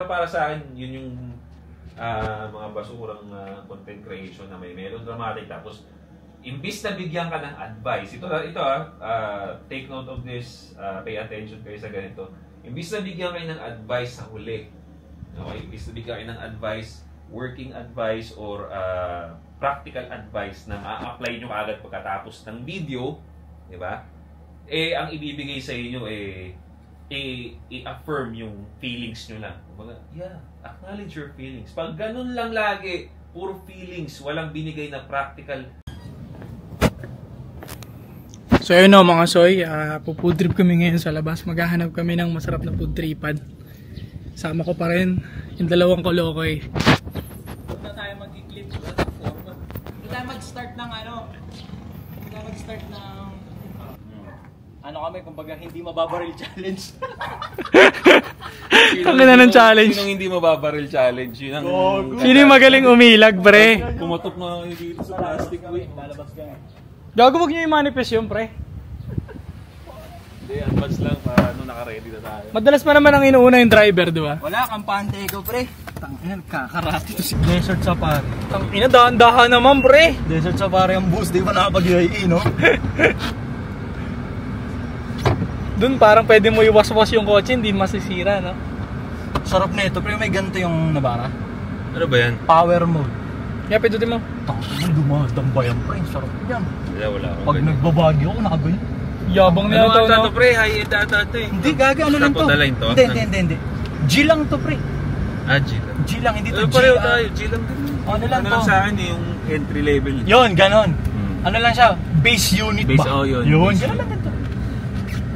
Pero para sa akin, yun yung mga basurang content creation na may melodramatic. Tapos, imbis na bigyan ka ng advice, take note of this, pay attention kayo sa ganito. Imbis na bigyan kayo ng advice sa huli, okay? Imbis na bigyan kayo ng advice, working advice or practical advice na ma-apply nyo agad pagkatapos ng video, di ba? Ang ibibigay sa inyo i-affirm yung feelings nyo lang. Acknowledge your feelings. Pag ganun lang lagi, puro feelings, walang binigay na practical. So ayun o mga soy, food trip kami ngayon sa labas. Maghahanap kami ng masarap na food tripan. Sama ko pa rin yung dalawang kolokoy. Huwag na tayo mag-clip sa platform. Hindi tayo mag-start ng Hindi tayo mag-start ng kami, kumbaga hindi mababaril challenge. Kami na ng challenge. Sinong hindi mababaril challenge? Sino yung magaling umilag, pre? Pumatok na dito sa plastic. Lalabas ka. Gago, wag nyo i-manifest yun, pre. Hindi, advance lang para naka-ready na tayo. Madalas pa naman ang inuuna yung driver, di ba? Wala, kampante ikaw, pre. Tangina, kakarati to si Desert Safari. Tangina, dahan-dahan naman, pre. Desert Safari ang boost, di ba nakapag-UAE, no? Doon parang pwede mo iwas-was yung kotse, hindi masisira, no? Sarap na ito, pre. May ganito yung nabara. Ano ba yan? Power mode. Kaya pindutin mo. Tangina, dumadang ba yan, pre? Sarap yan. Wala. Pag nagbabagyo ako, nakaganyan. Yabang na ito, no? pre? High-end ata ito eh. Hindi, gaga, ano lang to? Hindi. G lang to, pre. G lang. G lang, hindi to G. Pareho tayo, G lang din. Ano lang to? Sa akin yung entry level. Yun, ganon. Ano lang siya? Base unit ba? Yun. Ganon lang to.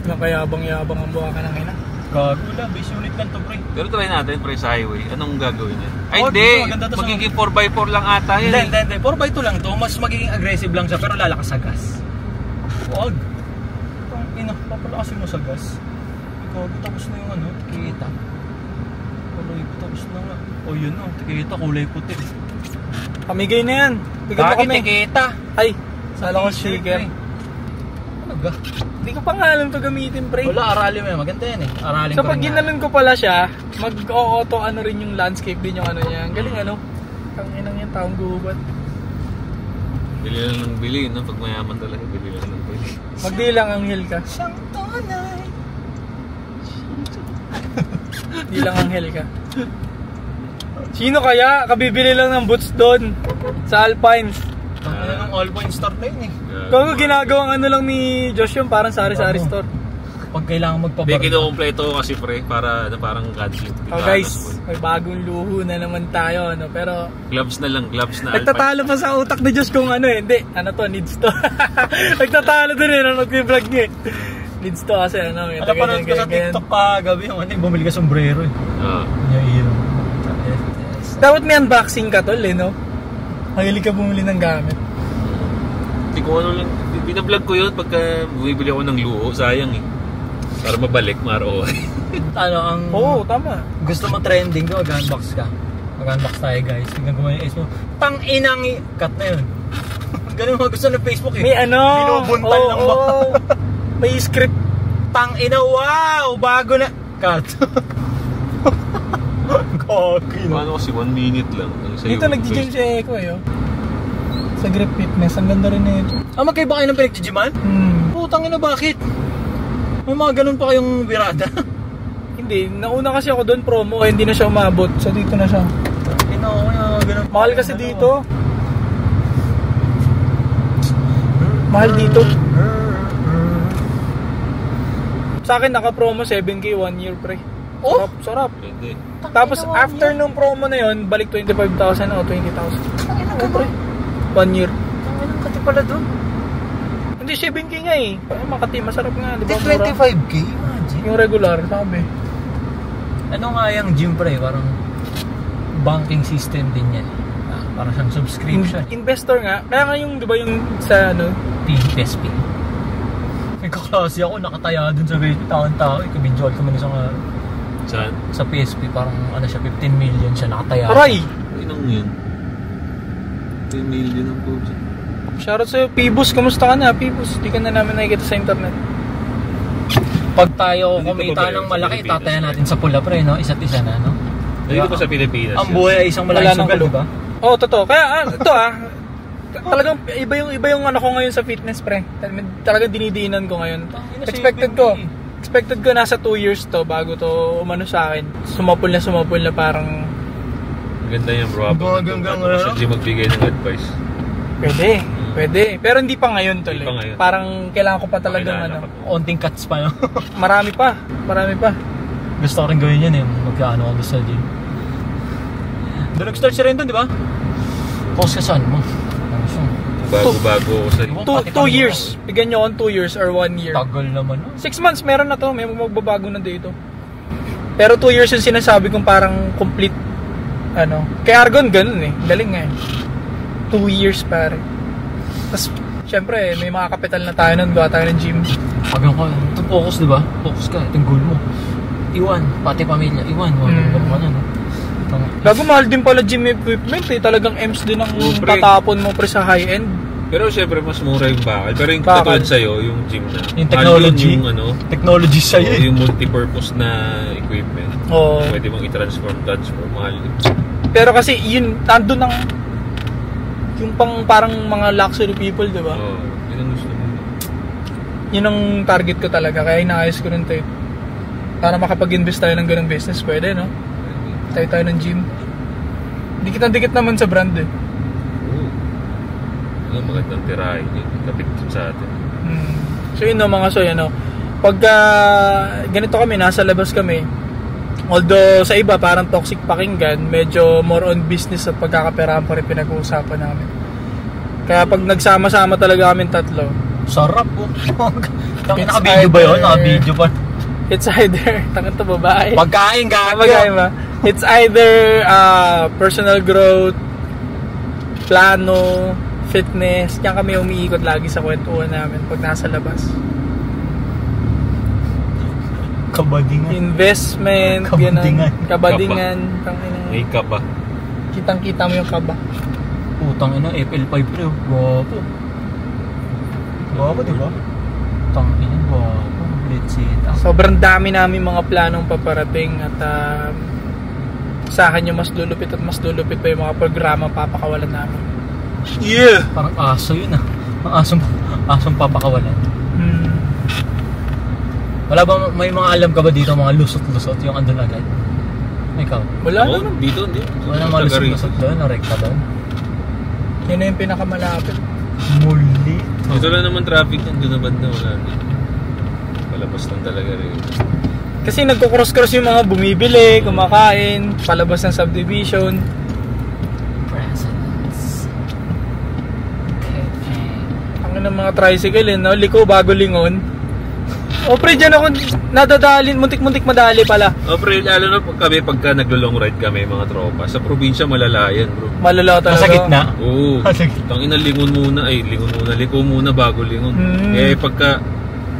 Nakayabang-yabang ang buha ka ng ina. Gago lang, base unit lang to, pre. Pero try natin, pre, sa highway. Anong gagawin yan? Ay, Oh, hindi. maganda to sa- Magiging 4x4 lang ata yan. Hindi. 4x2 lang to. Mas magiging aggressive lang siya, pero lalakas sa gas. Huwag. Papalakasin mo sa gas. Gago, tapos na yung tikita. Kulay ko, tapos na nga. O yun o, tikita, kulay puti. Pamigay na yan. Bigyan mo Bakit kami. tikita? Ay, sala ko sticker. Ano ga? Hindi ko pa nga alam ito gamitin, pre. Wala, aralin mo yan. Maganda yan eh. Aralin So ko pag rin yan. ginanon ko pala siya, mag-auto rin yung landscape din yung niya. Ang galing Tanginang yan, taong gubat. Bili lang ng bili, no? Pag mayaman talaga, bili lang ng bili. Magdilang ang hill ka. Siyang tunay. Dilang ang hill ka. Sino kaya? Kabibili lang ng boots doon sa Alpines. Tangina ng Alpine Star na yun eh. Kung ginagawang lang ni Josh yung parang sari-sari store. Pag kailangan May magpabaril. kinukumpleto ko kasi, pre, para parang gadget. Oh guys, may bagong luho na naman tayo, no? Pero Gloves na lang, gloves na. nagtatalo pa sa utak ni Josh kung hindi. Needs to. Nagtatalo din nag-vlog niya. Needs to kasi Napanood ko sa TikTok kagabi yung bumili ka sombrero eh. Oo. Dapat may unboxing ka tol, no? Mahilig ka bumili ng gamit. Hindi ko lang, binablog ko yun pagka bumibili ako ng luho, sayang eh. Para mabalik, maro. Oo, tama. Gusto mo trending ka, mag-unbox ka. Mag-unbox tayo guys. Tingnan ko mo yung mo. Tang-inang cut na yun. Ganun mga gusto ng Facebook eh. May Binubuntal lang ba? May script. Tang-ina, wow! Bago na. Cut. Gagi na. Ano kasi 1 minute lang. Dito nag-gym si Eko sa Grip Fitness. Ang ganda rin na ito. Magkaiba kayo ng pinag-gyman? Putang ina, bakit? May mga ganun pa kayong birada? Hindi, nauna kasi ako doon promo. Hindi na siya umabot. So dito na siya. Ganun. Mahal kasi dito. Mahal dito. Sa akin naka-promo 7K 1 year, pre. Oh? Sarap. Hindi. Tapos after nung promo na yon, balik 25,000 o 20,000. Oo, pre. 1 year. Anong kati pala doon? Hindi 7K nga eh. Makati, masarap nga, di ba? 25K? Imagine. Yung regular, sabi. Ano nga yung gym pre? Parang banking system din yan. Parang siyang subscription. Investor nga. Kaya nga yung, di ba yung sa PSP. May kaklase ako, nakataya dun sa PSP. Taon-tao, ikabidyoal kami sa Saan? sa PSP. Parang siya, 15 million siya nakataya. Aray! Inang yun? 10 million ang po siya. Shoutout sa'yo, Pibus. Kamusta ka na, Pibus? Di ka na namin nakikita sa internet. Pag tayo Nandito kumita ba ba ng yun? malaki, Sa Pilipinas, tataya natin sa pula pre, no? Isa't isa na, no? Dito pa sa Pilipinas. Ang buhay ay isang malaking sugal, di ba? Oo, totoo. Kaya ito talagang iba yung ano ko ngayon sa fitness, pre. Talagang dinidiinan ko ngayon. Expected ko nasa 2 years to bago to umano sa akin. Sumapul na parang ganda yan, bro. Hindi magbigay ng advice. Pwede. Pero hindi pa ngayon tuloy. Parang kailangan ko pa talagang Onting cuts pa, no? Marami pa. Gusto ko rin gawin yan eh. Magkaano ako sa gym. Doon nag-start siya rin doon, di ba? Post ka saan mo? Bago sa 2 years. Bigyan nyo akong 2 years or 1 year. Tagal naman, no? 6 months meron na to. May magbabago na dito. Pero 2 years yung sinasabi kong parang complete kay Argon ganun eh. Galing nga eh. 2 years pare. Tapos syempre may mga kapital na tayo nun. Gawa tayo ng gym. Pag ako, focus di ba? Focus ka. Ito yung goal mo. Iwan. Pati pamilya. Iwan. Gago mahal din pala gym equipment eh. Talagang EMS din ang tatapon mo pre sa high end. Pero syempre mas mura yung bakal. Pero yung katulad sa'yo, yung gym na. Yung technology. Technology sa'yo eh. Yung multi-purpose na equipment. Pwede mong i-transform, mahal. Pero kasi yun, nandun ng yung parang mga luxury people, di ba? Yun ang gusto mo. Yun ang target ko talaga. Kaya inaayos ko rin tayo. Para makapag-invest tayo ng ganung business, pwede, no? Tayo ng gym. Dikit naman sa brand eh. Magandang tirahin yun. Kapit sa atin. So yun mga soy, pagka ganito kami, nasa labas kami, although sa iba parang toxic pakinggan, medyo more on business at pagkakaperahan pa rin pinag-uusapan namin. Kaya pag nagsama-sama talaga kami tatlo, sarap po. Naka-video ba yun? Naka-video pa. It's either, tangan to babae. Pagkain ba? It's either personal growth, plano, fitness. Diyan kami umiikot lagi sa kwentuhan namin pag nasa labas. Kabadingan. Investment, kabadingan. May kaba. Kitang-kita mo yung kaba. Putang ina, FL5 pre. Gwapo, diba? Tangina, gwapo. Let's see it. Sobrang dami namin mga planong paparating at sa akin yung mas lulupit pa yung mga programang papakawalan namin. Yeah! Parang aso yun ah. Asong papakawalan. Wala ba, may mga alam ka ba dito, mga lusot-lusot yung andun agad? Ikaw? Wala naman. Dito, hindi. Wala mga lusot-lusot doon, rekta doon. Yan na yung pinakamalapit. Muli. Ito lang naman traffic yan, doon naman na wala. Palabas lang talaga rin. Kasi nagko-cross-cross yung mga bumibili, kumakain, palabas ng subdivision. Ang ng mga tricycle liko bago lingon. O pre, dyan ako nadadalin, muntik-muntik madali pala. O pre, lalo na pagka naglo-long ride kami mga tropa, sa probinsya malalayan bro. Malala talaga. Sa gitna? Oo. Tangina liko muna bago lingon. Eh pagka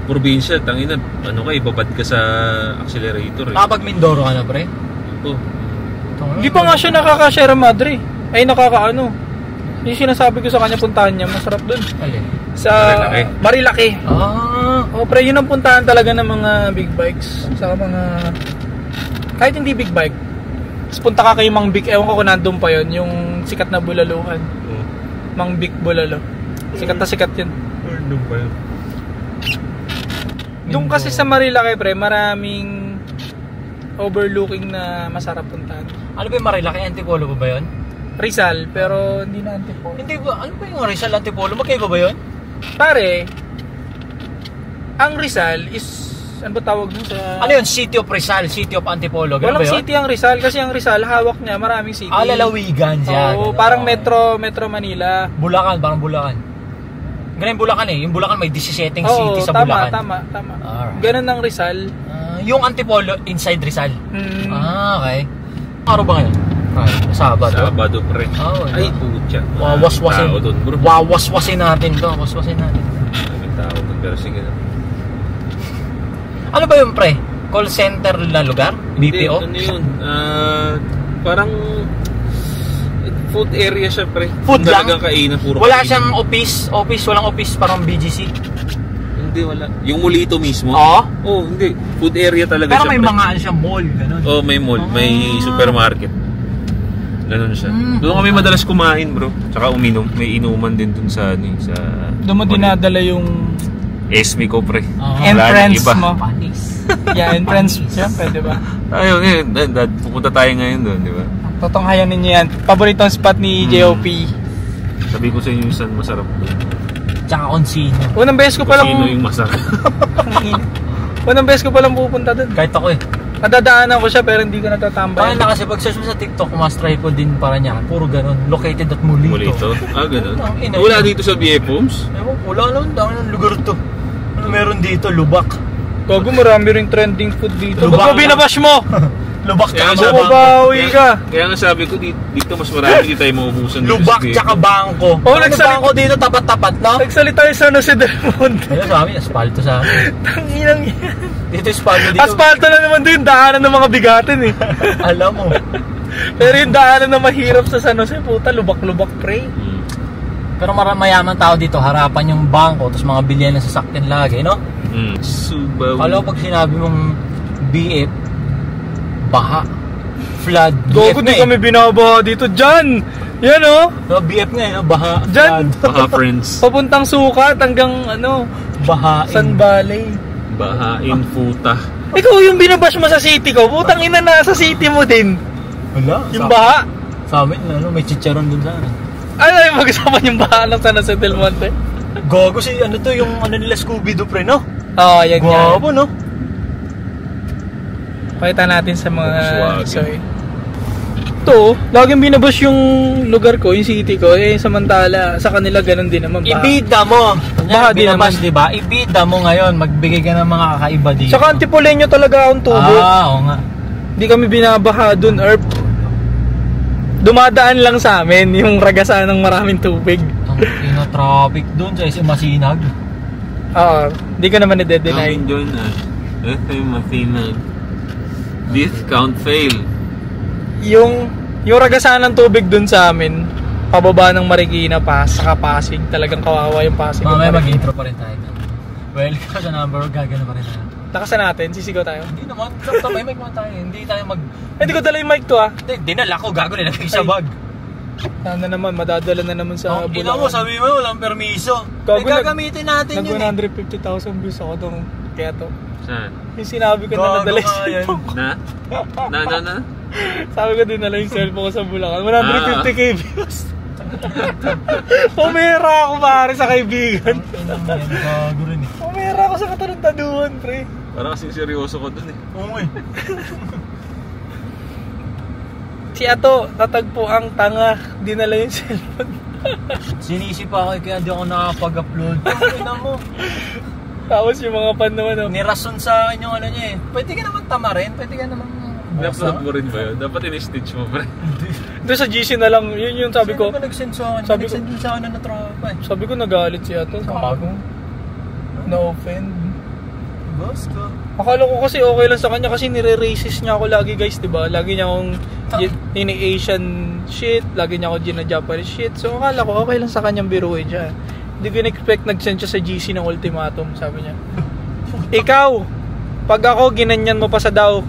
probinsya, tangina, ibabad ka sa accelerator eh. Kapag Mindoro ka na pre? Ito. Hindi pa nga siya nakaka-Sierra Madre. Ay yung sinasabi ko sa kanya, puntahan niya, masarap dun. Sa Marilaki. O pre, yun ang puntahan talaga ng mga big bikes. Sa mga kahit hindi big bike. Tapos punta ka kay Mang Vic, ewan ko kung nandun pa yun, yung sikat na bulaluhan. Mang Vic Bulalo. Sikat na sikat yun. Nandun pa yun. Doon kasi sa Marilaki pre, maraming overlooking na masarap puntahan. Ano ba yung Marilaki? Antipolo ba yun? Rizal, pero hindi na Antipolo. Hindi ba? Ano ba yung Rizal, Antipolo? Magkaiba ba yun? Pare, ang Rizal is, ano ba tawag dun sa... Ano yun? City of Rizal, City of Antipolo. Walang city ang Rizal kasi ang Rizal, hawak niya, maraming city. Lalawigan siya. Oo, parang Metro Manila. Bulacan, parang Bulacan. Ganun yung Bulacan eh. Yung Bulacan may 17 city sa Bulacan. Tama. Alright. Ganun ang Rizal. Yung Antipolo, inside Rizal. Okay. Araw ba ngayon? Sabado pre. Ay, putya. Wawaswasin natin to. Maraming tao doon, pero sige na. Ano ba yung pre? Call center na lugar? BPO? Ano yun? Parang food area siya pre. Food lang? Kainan, puro wala kainan. Siyang office, walang office, parang BGC. Hindi, wala. Yung Molito mismo? Oo? Oh, hindi. Food area talaga Pero siya. may mga ano siya, mall, ganun. Oh, may mall. May supermarket. Ganun siya. Doon kami madalas kumain, bro. Tsaka uminom. May inuman din dun sa... sa Doon mo dinadala yung Esme ko, pre. entrance iba. mo. Panis. Yeah, entrance. Siyempre, di ba? Ayun, dad, pupunta tayo ngayon doon, di ba? Totonghayan ninyo yan. Paboritong spot ni JOP. Sabi ko sa inyo yung saan masarap doon. Tsaka Consino. Unang beses ko palang... Sino yung masarap? Unang beses ko palang pupunta doon. Kahit ako eh. Nadadaanan ko siya pero hindi ko natatambay. Kaya na kasi pag-search mo sa TikTok, mas try ko din para niya. Puro ganun. Located at Molito. Molito? Ah, ganun. Ang ina. Wala dito sa BF Homes? Ewan, wala naman. Dami ng lugar to. Ano meron dito? Lubak. Gago, marami ring trending food dito. Lubak Ba't mo na. binabash mo? Lubak Kaya tsaka nga, bangko. Mababawi ka. Kaya nga sabi ko, dito mas marami dito tayo maubusan. dito Lubak sa BF. tsaka bangko. Oh, Ano bangko dito? Tapat-tapat na? Nagsalita yung San Jose del Monte. Ayun sa amin, asfalto sa amin. Tanginang yan. Dito asfalto dito. Asfalto na naman doon, daanan ng mga bigatin eh. Alam mo. Pero yung daanan na mahirap sa San Jose, puta, lubak-lubak pre. Pero mayaman tao dito, harapan yung bangko, tapos mga bilihan ng sasakyan lagi, no? Subaw. Kala ko pag sinabi mong BF, baha, flood, Gogo, di kami binabaha dito. Diyan! Yan oh! No, BF nga no? Baha, Diyan! flood, Baka friends. Papuntang Sukat hanggang ano, bahain. San Valley. Bahain puta. Ikaw yung binabash mo sa city ko, putang ina na sa city mo din. Wala. Yung baha. Sa amin, ano, may chicharon dun sa amin. Ano yung mag-usapan yung baha ng San Jose del Monte? Gogo si, ano to, yung ano nila Scooby-Doo pre, no? Oo, yan yan. Gogo, no? Pakita natin sa mga Volkswagen. soy. Ito, laging binabash yung lugar ko, yung city ko, eh samantala sa kanila ganun din naman. Baha. Ibida mo. Baha din Binabas, naman. di ba? Ibida mo ngayon, magbigay ka ng mga kakaiba dito. Saka Antipoleño talaga akong tubo. Oo nga. Hindi kami binabaha dun, Erp. Dumadaan lang sa amin yung ragasan ng maraming tubig. Ang traffic doon sa isang Masinag. Oo, hindi ko naman i-deny. Ang doon masinag. Discount fail. Yung ragasan ng tubig dun sa amin, pababa ng Marikina pa, saka Pasig, talagang kawawa yung Pasig. Mamaya mag-intro pa rin tayo. Welcome sa number, gagano pa rin tayo. Lakasan natin, sisigaw tayo. Hindi naman, may mic mo tayo. Hindi tayo mag... Hindi ko dala yung mic to ah. Hindi, dinala ko, gago nilagay sa bag. Sana naman, madadala na naman sa Ang ina mo, sabi mo, walang permiso. Gago, Gagamitin natin yun eh. Nag 150,000 views ako tong kaya to. Saan? Yung sinabi ko na Gago nadala yung nga yan. cellphone ko. Na? Sabi ko dinala yung cellphone ko sa Bulacan. 150k views. Pumera ako pare sa kaibigan. Inang yan, gago rin eh. Pumera ako sa katarantaduhan, pre. Parang kasing seryoso ko dun eh. Oo eh. Si Ato, tatagpo ang tanga. Dinala yung cellphone. Sinisi pa ako eh, kaya di ako nakapag-upload. Ina mo. Tapos yung mga fan naman, oh. Nirason sa akin yung ano niya eh. Pwede ka naman tamarin, pwede ka naman Na-upload mo rin ba yun? Dapat in-stitch mo, pre. Doon sa GC na lang, yun yung sabi ko. Sino ba nag-send sa akin? Sabi ko- Nag-send din sa akin na tropa eh. Sabi ko nagalit si Ato. Sabi ko, na-offend. Boss ko. Akala ko kasi okay lang sa kanya kasi nire-racist niya ako lagi guys, di ba? Lagi niya akong ini-Asian shit, lagi niya ako gina-Japanese shit. So akala ko okay lang sa kanyang biruin siya. Hindi ko in-expect nag-send siya sa GC ng ultimatum, sabi niya. Ikaw, pag ako ginanyan mo pa sa daw,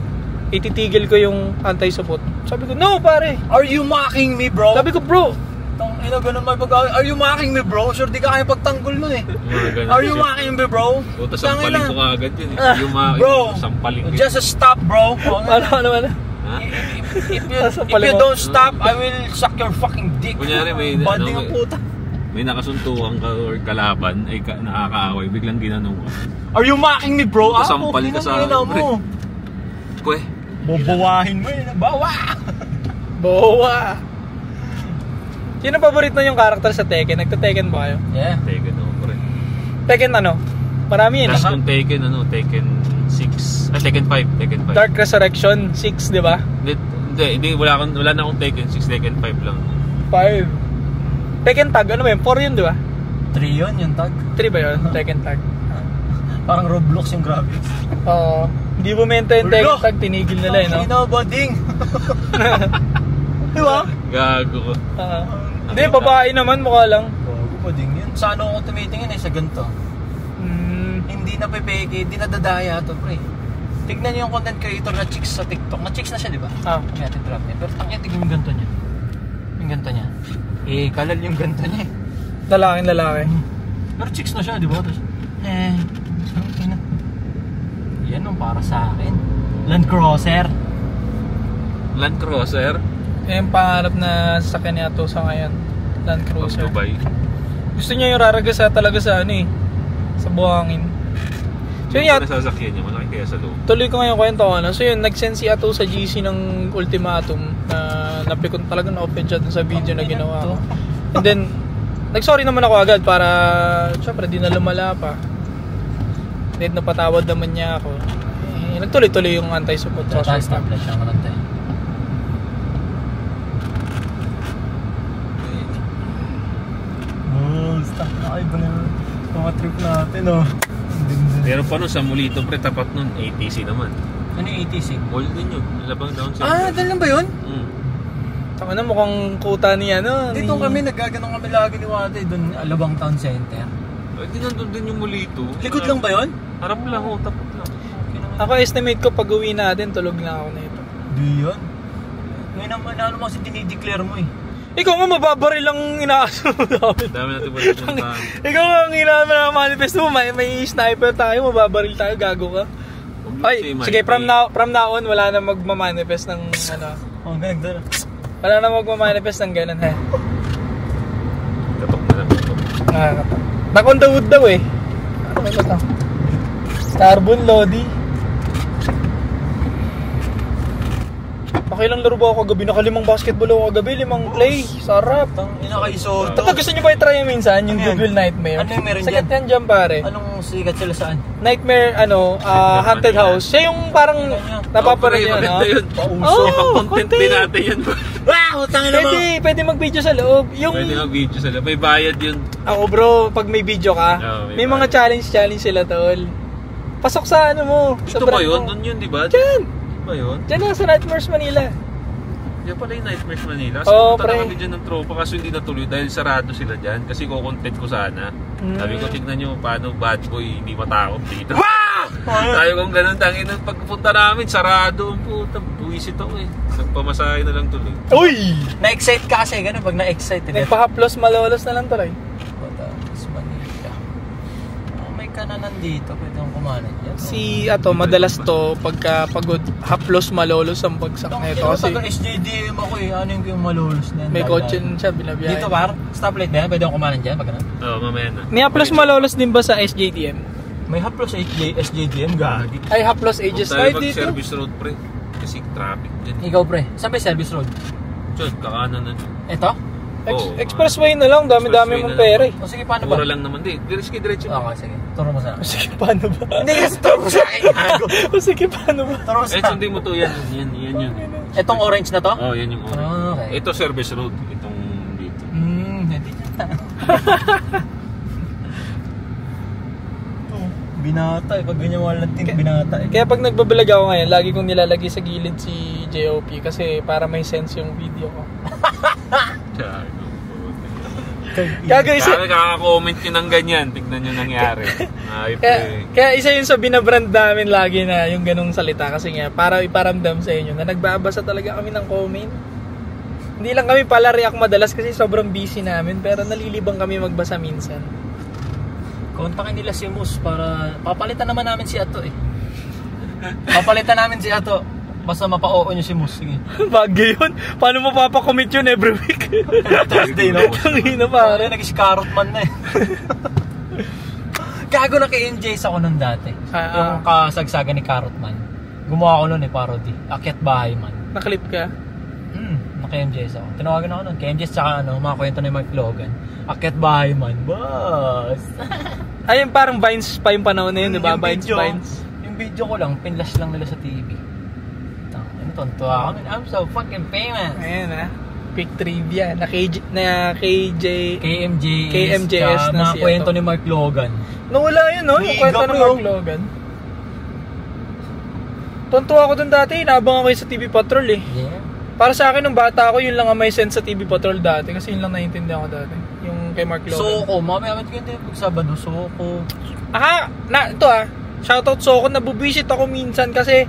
ititigil ko yung anti-support. Sabi ko, no pare. Are you mocking me, bro? Sabi ko, bro. Tang ina ganun may pag are you mocking me, bro? Sure di ka kaya pagtanggol nun eh. Are you mocking me, bro? Puta, sampalin ko agad yun eh. Bro, Sampalin ko. just stop, bro. Ano. Ha? If you don't stop, I will suck your fucking dick. Kunyari may Banding ang puta. may nakasuntukan ka or kalaban ay nakakaaway, biglang ginanong ka. Are you mocking me, bro? Sampal ka sa ina mo. Kwe. Bobowahin mo yun. Bawa! Bowa. Sino paborito yung karakter sa Tekken? Nagta-Tekken ba kayo? Yeah. Tekken ako pre. Tekken ano? Marami yun. Last kong Tekken Tekken 6. Tekken 5, Tekken 5. Dark Resurrection 6, di ba? Hindi, wala na akong Tekken 6, Tekken 5 lang. 5. Tekken Tag, ano ba yun? 4 yun, di ba? 3 yun, yung tag. 3 ba yun? Tekken Tag. Parang Roblox yung graphics. Oo. Hindi bumenta yung Tekken Tag, tinigil nila yun, no? Sino ba, ding? Di ba? Gago ko. Hindi, babae naman, mukha lang. Gago pa ding yun. Sa ano ako tumitingin eh, sa ganito. Hmm. hindi na pepeke, hindi na dadaya to, pre. Tignan niyo yung content creator na chicks sa TikTok. Na chicks na siya, di ba? May ating drop niya. Pero tangya, tignan yung ganto niya. Yung ganto niya. Kalal yung ganto niya. Lalaking lalaki. Pero chicks na siya, di ba? Tapos, yan ang para sa akin. Land Cruiser. Land Cruiser? Yung pangarap na sasakyan ni Ato sa ngayon. Land Cruiser. Dubai. Gusto niya yung raragasa talaga sa ano eh. Sa buhangin. So yun, Ano sasakyan niya? Malaki kaya sa loob. tuloy ko ngayon kwento ko. So yun, nag-send si Ato sa GC ng ultimatum na napikon talaga na open siya dun sa video na ginawa ko. And then, nag-sorry naman ako agad para, syempre, di na lumala pa. Then, napatawad naman niya ako. Nagtuloy-tuloy yung anti-support. So tayo stop siya ko lang tayo. Stop na kayo ba na mga trip natin, oh. Pero pa nun sa Mulito, pre, tapat nun, ATC naman. Ano yung ATC? Mall din yun, labang down sa... Dahil lang ba yun? Taka na mukhang kuta niya, no? Dito kami, nagaganong kami lagi ni Wate, doon Alabang Town Center. Di nandun din yung Mulito. Likod lang ba yun? Harap lang, tapat lang. Ako estimate ko pag uwi natin, tulog na ako na ito. Di yun? Ngayon naman, ano mo kasi dinideclare mo eh. Ikaw nga mababaril lang inaaso mo namin. Dami natin pala puntahan. Ikaw nga ang ina-manifest mo, may sniper tayo, mababaril tayo, gago ka. Ay, sige, from now on, wala na magmamanifest ng ano. Oh, ganda na. Wala na magmamanifest ng ganun, ha? Katok na lang. Nakakatak. Back on the wood daw eh. Ano ba ito? Carbon Lodi. Pakilang laro ba ako kagabi? Nakalimang basketball ako kagabi, 5 play. Sarap. Ina kayo soto. Ito, gusto nyo ba i-try minsan yung Ano yan? Google Nightmare? Ano yung meron Sagat dyan? yan dyan pare. Anong sikat sila saan? Nightmare, Haunted Manila. House. Siya yung parang napapanood yun, Maganda yun. Content din natin yun. Wow! Tangin mo! Pwede mag-video sa loob. Yung... Pwede mag-video sila. May bayad yun. Ako bro, pag may video ka, may mga challenge sila tol. Pasok sa ano mo. Sa Ito ba brand yun? mo. Doon yun, di ba? Diyan! Ito ba yun? Diyan lang sa Nightmares Manila. Yan pala yung Nightmares Manila. Kasi Oo, punta pre. na kami dyan ng tropa kasi hindi natuloy dahil sarado sila dyan. Kasi kukontent ko sana. Sabi ko, tignan nyo paano bad boy hindi matakot dito. Sabi kong ganun, tangin ng pagpunta namin, sarado ang puta. Buwisit ako eh. Nagpamasahe na lang tuloy. Uy! Na-excite ka kasi, gano'n pag na-excite. Nagpahaplos malolos na lang tuloy. Batangas, Manila. May kananan dito, pwede akong kumanan dyan. Si madalas to pagka pagod, haplos malolos ang bagsak na ito kasi Taga-SJDM ako eh, ano yung malolos na yan? may kotse siya binabiyahe. Dito par, stoplight ba yan? Pwede akong kumanan dyan pag gano'n? Oo, mamaya na. May haplos malolos din ba sa SJDM? May haplos SJDM, gagi. Ay, haplos ages Huwag tayo ay dito. mag-service road pre. Kasi traffic dyan. Ikaw pre, saan ba yung service road? Diyan, kakanan na dyan. Ito? Oo. Expressway na lang, dami-dami Expressway mong na pera eh. O sige, paano ba? Mura lang naman din. Diretso. Okay, sige. Turo mo sa akin. Sige, paano ba? Hindi kasi turo mo sa akin, gago. Sige, paano ba? Turo mo sa Eh, akin. sundin mo to yan. Yan yun. Itong orange na to? Oh, yan yung orange. Ah, okay. Ito service road. Itong dito. Hindi ka. Binata eh. Pag ganyan wala natin, binata eh. Kaya pag nagbabalag ako ngayon, lagi kong nilalagay sa gilid si JOP kasi para may sense yung video ko. Kaya Kaya kaka-comment nyo ng ganyan. Tignan nyo nangyari. kaya isa yun sa binabrand namin lagi na yung ganong salita kasi nga para iparamdam sa inyo na nagbabasa talaga kami ng comment. Hindi lang kami pala react madalas kasi sobrang busy namin pero nalilibang kami magbasa minsan. Kontakin nila si Mus para papalitan naman namin si Ato eh. Papalitan namin si Ato. Basta mapa-oo nyo si Mus. Sige. Bagay yun. Paano mo papakommit yun every week? Thursday, no? Tangina pare. Nag-scarrot man na eh. Gago na kay MJs ako nun dati. Yung kasagsagan ni Carrotman. Gumawa ko nun eh, parody. Akyat Bahay Man. Naklip ka? Naka-MJs ako. Tinawagan ako nun. Kay MJs tsaka mga kwento ni Mark Logan. Akyat Bahay Man. Boss! Ayun parang Vines pa yung panahon na yun, di ba? Vines. Yung video ko lang, pinlash lang nila sa TV. Tontuwa kami. I'm so fucking famous. Ayan ha. Pick trivia. Na na KMJS na mga kwento ni Mark Logan. Nawala yun, no? Yung kwento ni Mark Logan. Tontuwa ako dun dati. Inabang ako sa TV Patrol eh. Yeah. Para sa akin, nung bata ako, yun lang ang may sense sa TV Patrol dati. Kasi yun lang naiintindihan ko dati. Yung kay Mark Logan. Soko. Mamaya ko hindi pag Sabado. Soko. shoutout Soko, nabubisit ako minsan kasi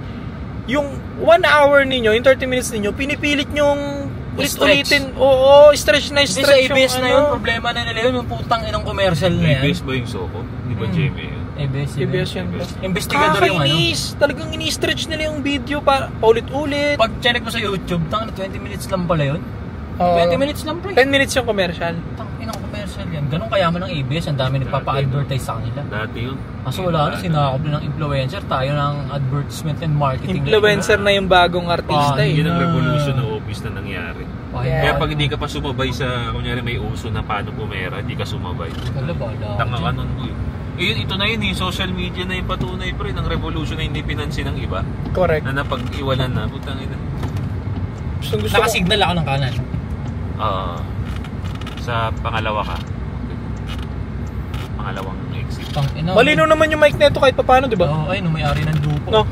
yung 1 hour ninyo, yung 30 minutes ninyo, pinipilit nyong ulit-ulitin. Oo, stretch na Hindi stretch. sa ABS na yun, problema na nila yun, yung putang inang commercial na yan. ABS ba yung Soko? Di ba Jamie yun? ABS yun. Investigador yung ano. Talagang ini-stretch nila yung video pa paulit-ulit. Pag check mo sa YouTube, 20 minutes lang pala yun. 20 minutes lang, pre. 10 minutes yung commercial. Inang commercial yan. Ganun kayaman ng ABS, ang dami nagpapa-advertise sa kanila. Dati yun. Kaso wala na, sinakop na ng influencer. Tayo ng advertisement and marketing. Influencer na yung bagong artista eh. Yun ang revolution na obvious na nangyari. Yeah. Kaya pag hindi ka pa sumabay sa, kunyari may uso na paano pumera, hindi ka sumabay. Wala ba? Tanga ka nun ko eh. Ito na yun eh, social media na yung patunay pre ng revolution na hindi pinansin ng iba. Correct. Na napag-iwanan na, putang ina. Nakasignal ako ng kanan. Sa pangalawa ka. Pangalawang exit. Malino naman yung mic neto kahit paano, di ba? Oo, ay, may-ari ng lupo. No.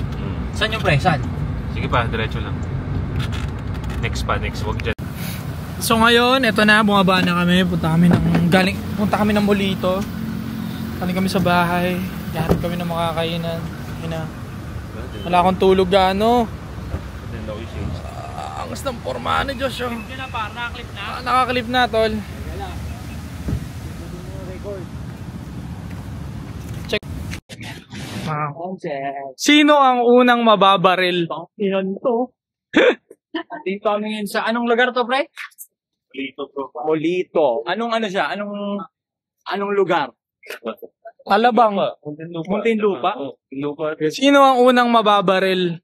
Saan yung pre? Saan? Sige pa, diretso lang. Next, wag dyan. So ngayon, eto na, bumaba na kami. Punta kami ng Molito. Galing kami sa bahay. Galing kami ng makakainan. Wala akong tulog gaano. Angas ng forma ni Josh. Clip na par, nakaklip na? Nakaklip na, tol. Check. Sino ang unang mababaril? Ilan to? Dito kami ngayon sa anong lugar to, pre? Molito. Anong ano siya? Anong lugar? Alabang. Muntinlupa. Sino ang unang mababaril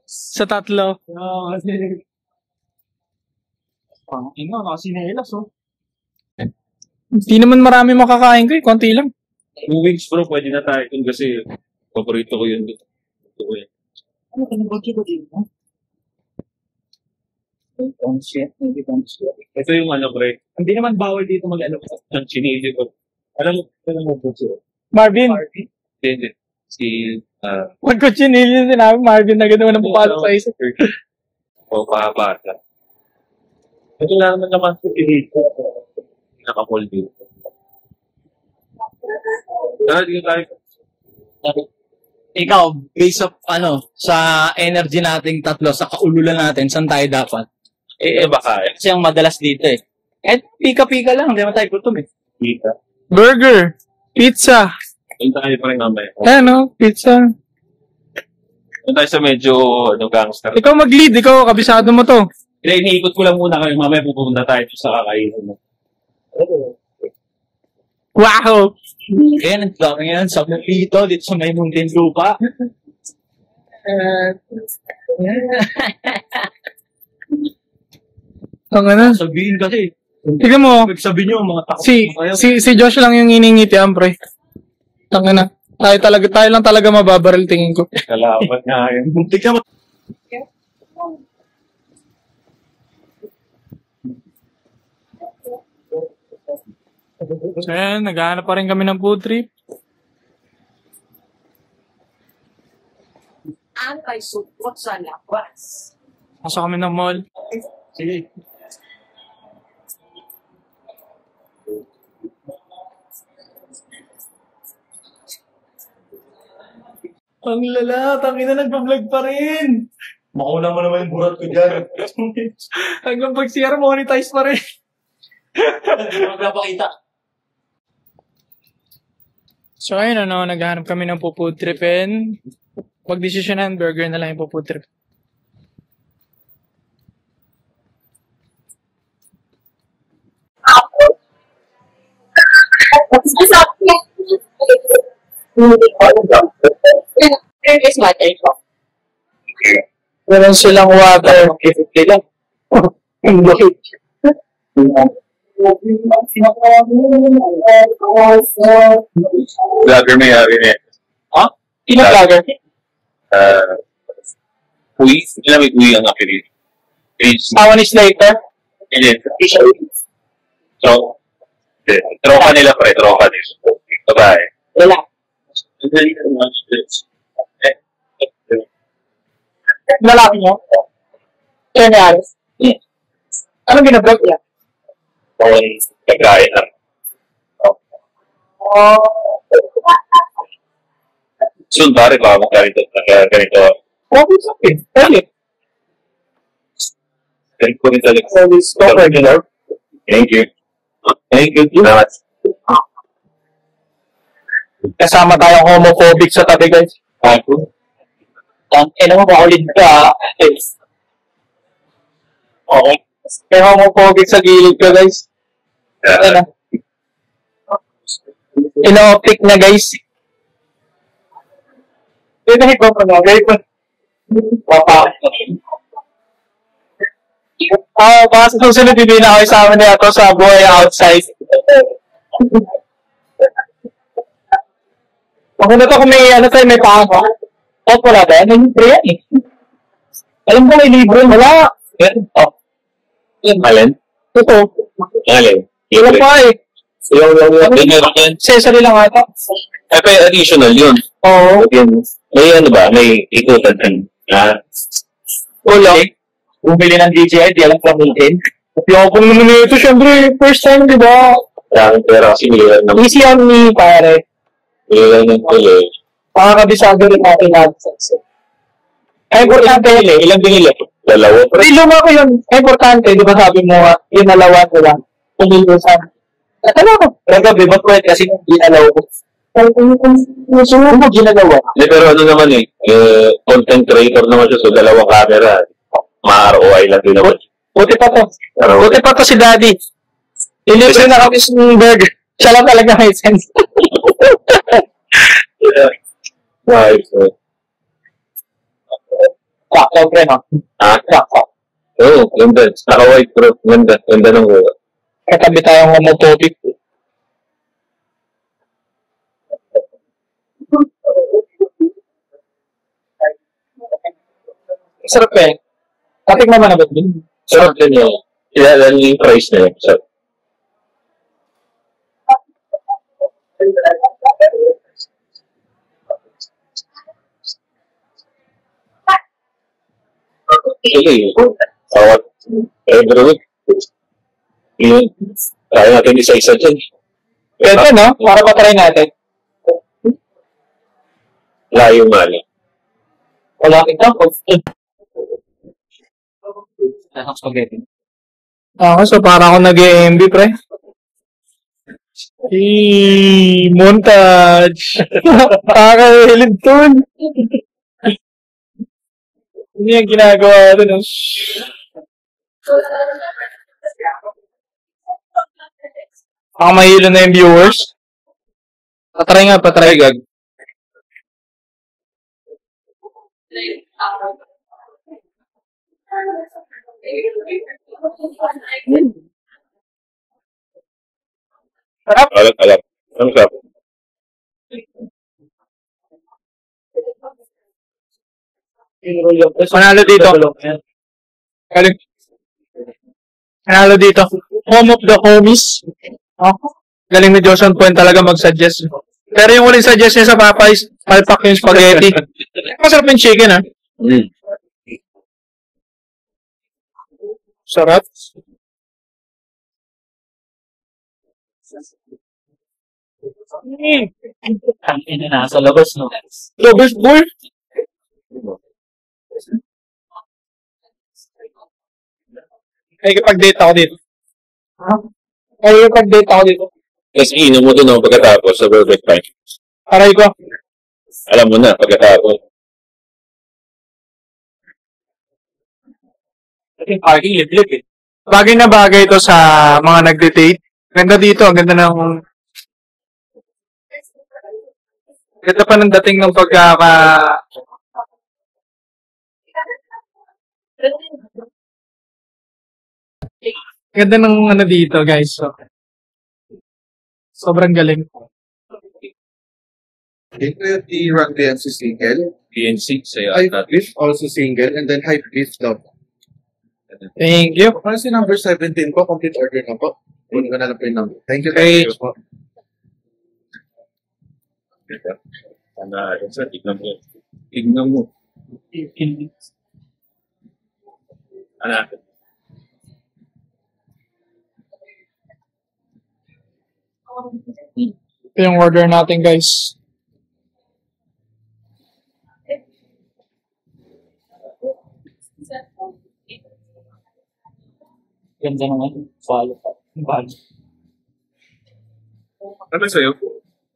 sa tatlo? Sinelas, oh. Hindi naman marami makakain ko eh. Konti lang. 2 weeks bro, pwede na tayo dun kasi paborito ko yun. Ano ka nabagay ko dito? Ito yung ano pre. Hindi naman bawal dito mag-ano. Ang chinili ko. Alam mo po siya. Marvin. Hindi. Si, Magkutsinil yung sinabi. Marvin na gano'n ng papalo sa isip. O pahabata. Ito lang naman si Pilito. Naka-call dito. Dito tayo. Ikaw, based of sa energy nating tatlo, sa kaululan natin, saan tayo dapat? Baka eh. Kasi ang madalas dito eh. Pika-pika lang, hindi naman tayo gutom eh. Pika. Burger. Pizza. Punta kayo pa rin mamaya. Pizza. Punta tayo sa medyo gangster. Ikaw mag-lead. Ikaw, kabisado mo to. Iniikot ko lang muna kayo. Mamaya pupunta tayo sa kakainan mo. Wow! Kaya nagtaka ngayon sa Molito, dito sa may Muntinlupa. Ang ano? Sabihin kasi. Tignan mo. Sabihin nyo, mga takot. Si Josh lang yung iningitian, pre. Tanga na. Tayo lang talaga mababaril tingin ko. Kalaban nga yun. Tignan mo. So yan, naghahanap pa rin kami ng food trip. Antay-support sa labas. Pasok kami ng mall. Sige. Ang lala, tangina nagpa-vlog pa rin. Makulang mo naman yung burat ko dyan. Hanggang pag-CR monetize pa rin. Magpapakita. So ayun naghahanap kami ng food tripin. Pag-desisyonan, burger na lang yung food trip. Meron silang water. Okay, lang. Vlogger may-ari niya. Ha? Sino vlogger? Kuy. Sila may kuy ang apelido. Taiwanese later? Hindi. Troka nila pre. Troka nila. Babae. Wala. Lalaki niyo? Kaya nangyari? Anong binablog niya? Pagkain lang. Soon, pare, baka ganito. Okay, okay. Dali. Ganito ko rin talaga. Always cover, you know? Thank you. Thank you. Salamat. Kasama tayong homophobic sa tabi, guys. Ako. Ano mo, makulit ka. Okay. May homophobic sa gilid ka, guys. Ano? Ino-optic na, guys. Ito na ikaw pa na, guys. Papa. Baka sa susunod, hindi na kayo sa amin na ito sa buhay outside. Ako na to kung may ano tayo, may pangako. Tapos wala ba? Ano yung yan eh? Alam ko may libre, wala. Oh. Alin? Ito. Alin? Wala pa eh. Yung Accessory lang ata. may additional yun. Oo. May ano ba? May ikutan din. Wala. Bumili ng DJI, di alam gamitin. Yapong naman ito, syempre, first time, di ba? Maraming pera kasi miliyan ng Easy on me, pare. miliyan ng tuloy. Pakakabisado rin natin AdSense. Ay, importante yun eh. Ilang binili? Dalawa. Ay, luma ko yun. Ay, importante, di ba sabi mo, yung nalawan ko lang. Pumilusan. At ano ko? Kagabi, ba't pwede kasi ginalaw ko? Sunod mo ginalawa. Hindi, pero ano naman content creator naman siya, so dalawang camera. Ma-ROI lang din naman. Buti pa to. Buti pa to si Daddy. Ilibre na kami sa burger. Siya lang talaga may sense. Right. Sakto, pre, no? Sakto. Oo, ganda. Naka-white bro. Ganda. Ganda ng buka. Katabi tayong homophobic. Sarap eh. Katikman mo na ba din? Sarap din yun. Kaya yung price na yun. Sarap. Actually, bawat every week. Yun. Kaya natin isa-isa dyan. Pwede, no? Para patry natin. Layo mali. Wala kita. Spaghetti. So para ako nag-EMB, pre. Montage. Nakakahilid tun. Hindi yung ginagawa doon. Baka mahilo na yung viewers. Patry nga, patry gag. Sarap. Alam. Ano sarap? Panalo dito. Galing. Panalo dito. Home of the homies. Oh. Galing ni Joshon Point talaga mag-suggest. Pero yung uling suggest niya sa Popeyes, palpak yung spaghetti. Masarap yung chicken, ha? Sarap. Ang ina nasa labas, no? Labas, boy. Ay, kapag-date ako dito. Ay, kapag-date ako dito. Tapos iinom mo doon pagkatapos sa perfect time. Aray ko. Alam mo na, pagkatapos. Parking liblib eh. Bagay na bagay ito sa mga nagde-date. Ganda dito, ang ganda ng... Ganda pa ng dating ng pagkaka... Ganda ng ano dito, guys. So, sobrang galing. The Rock DMC single, PNC, sa'yo. Hype Beef also single, and then Hype Beef daw. Thank you. Ano si number 17 po? Complete order na po. Hindi ko na lang po yung number. Thank you. Okay. Thank you po. Tignan mo. Tignan mo. Ano? Ito yung order natin, guys. Ganda naman. Follow pa. Follow. Ano sa'yo?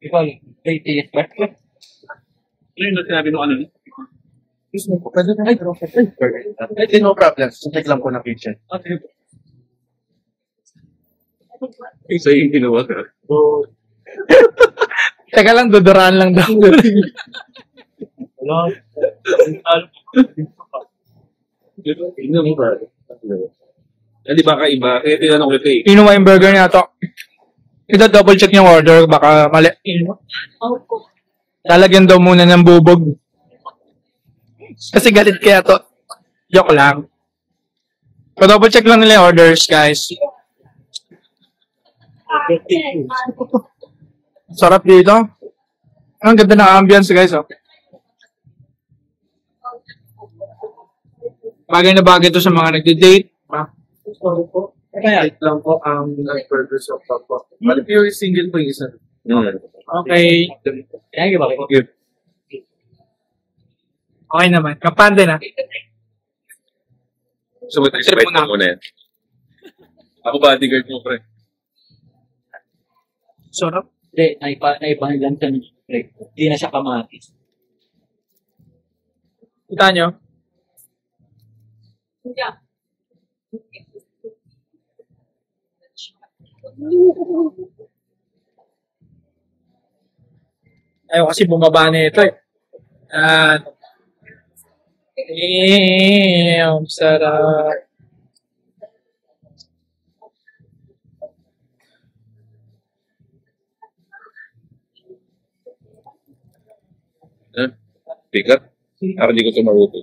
Ikaw, may tiyak ba? Ano yung sinabi mo ano? Ay, no problem. Check lang po na picture. Isa yung ginawa ka. Teka lang, duduraan lang daw. Wala. Tingnan mo ba? Di ba kaiba? Kaya tinanong ko ito eh. Inuwa yung burger niya to. Ito, double check yung order. Baka mali. Lalagyan daw muna ng bubog. Kasi galit kaya to. Joke lang. Pa-double check lang nila yung orders, guys. Sarap dito. Ang ganda ng ambience, guys. Oh. Bagay na bagay to sa mga nagde-date. Sorry po. Kaya lang po ang burger shop po. Bali pure single po yung isa. Okay. Kaya ba? Okay naman. Kapante na. So, mag-expect mo muna yan. Ako bodyguard mo, pre. Sarap. Hindi, naibahan lang sa hindi na siya kamatis. Kita nyo? Yeah. Ayaw kasi bumaba na ito eh. At sarap. Bigat. Para hindi ko ito maruto.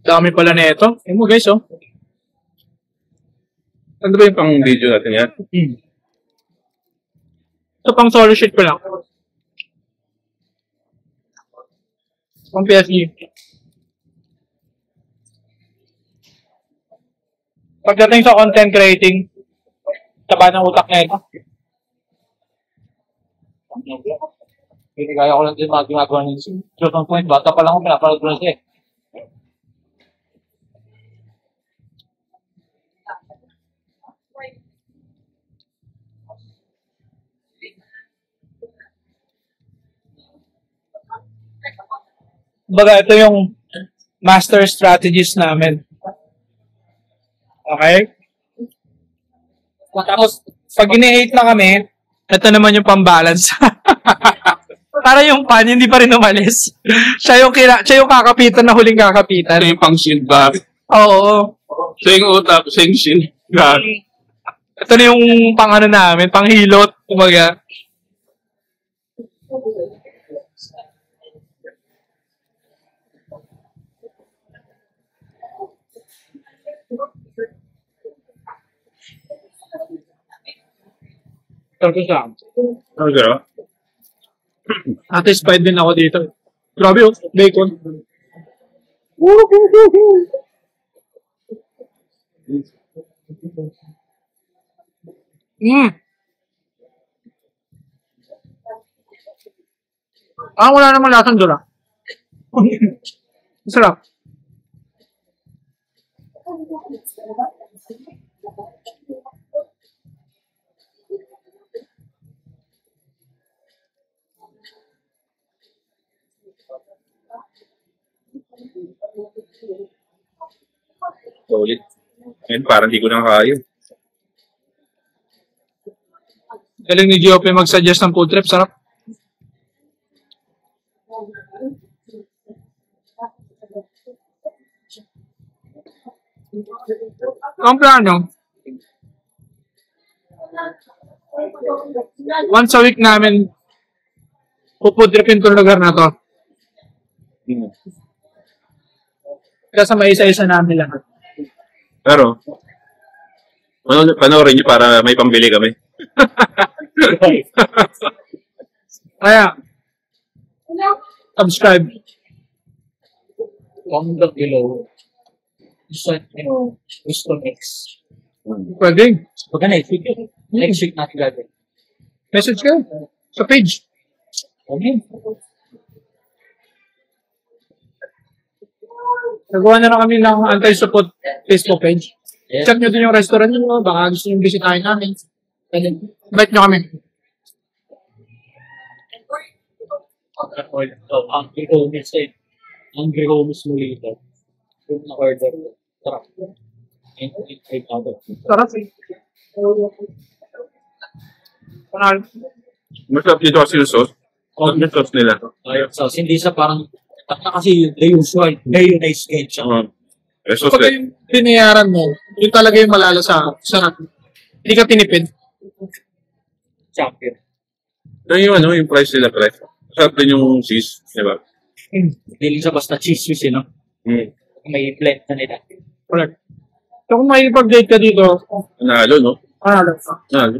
Dami pala na ito. Ayun mo guys, oh. Ano ba yung pang video natin yan? Ito pang solo sheet ko lang. Pang PSG. Pagdating sa content creating, taba ng utak na ito. Hindi kaya ko lang din magagawa ng certain point. Bata pa lang ako, pinapalad ko na siya eh. Baga, ito yung master strategies namin. Okay? Tapos, pag ini-hate na kami, ito naman yung pambalance. Para yung pan, hindi pa rin umalis. siya yung kakapitan na huling kakapitan. Ito yung pang shield back. Oo. Siya yung utap, siya yung shield back. Ito na yung pang ano namin, pang hilot. Kumaga. Ano gano'n? Satisfied din ako dito. Grabe oh, bacon. Wala namang lasang dura. Sarap. Solid. Ngayon, parang hindi ko na kaya. Galing ni GOP mag-suggest ng food trip. Sarap. Ang plano, once a week namin pupudripin ko lugar na to. Kasi may isa-isa namin lang. Pero, panoorin nyo para may pambili kami. Kaya, Subscribe. Comment below. Gusto nyo, gusto next. Pwede. Pagka next week, next week natin gagawin. Message ka sa page. Okay. Nagawa na kami ng anti-support Facebook page. Yes. Check nyo din yung restaurant nyo. Baka gusto nyo bisitahin namin. Bite nyo kami. Angry Homies eh. Angry Homies muli ito. Yung na-order ko. Sarap. And take out of it. Sarap eh. Panal. Masarap dito kasi yung sauce. Ano yung sauce nila? So, hindi siya parang kasi the usual mayonnaise ketchup. Eh, sauce Pag yung binayaran mo, yun talaga yung malala sa sarap. Hindi ka tinipid. Champion. yung yung price nila, pre. Masarap din yung cheese, di ba? Hindi siya basta cheese whiz, no? May blend na nila. Correct. So kung makikipag-date ka dito, Nanalo, no? ano, Nanalo.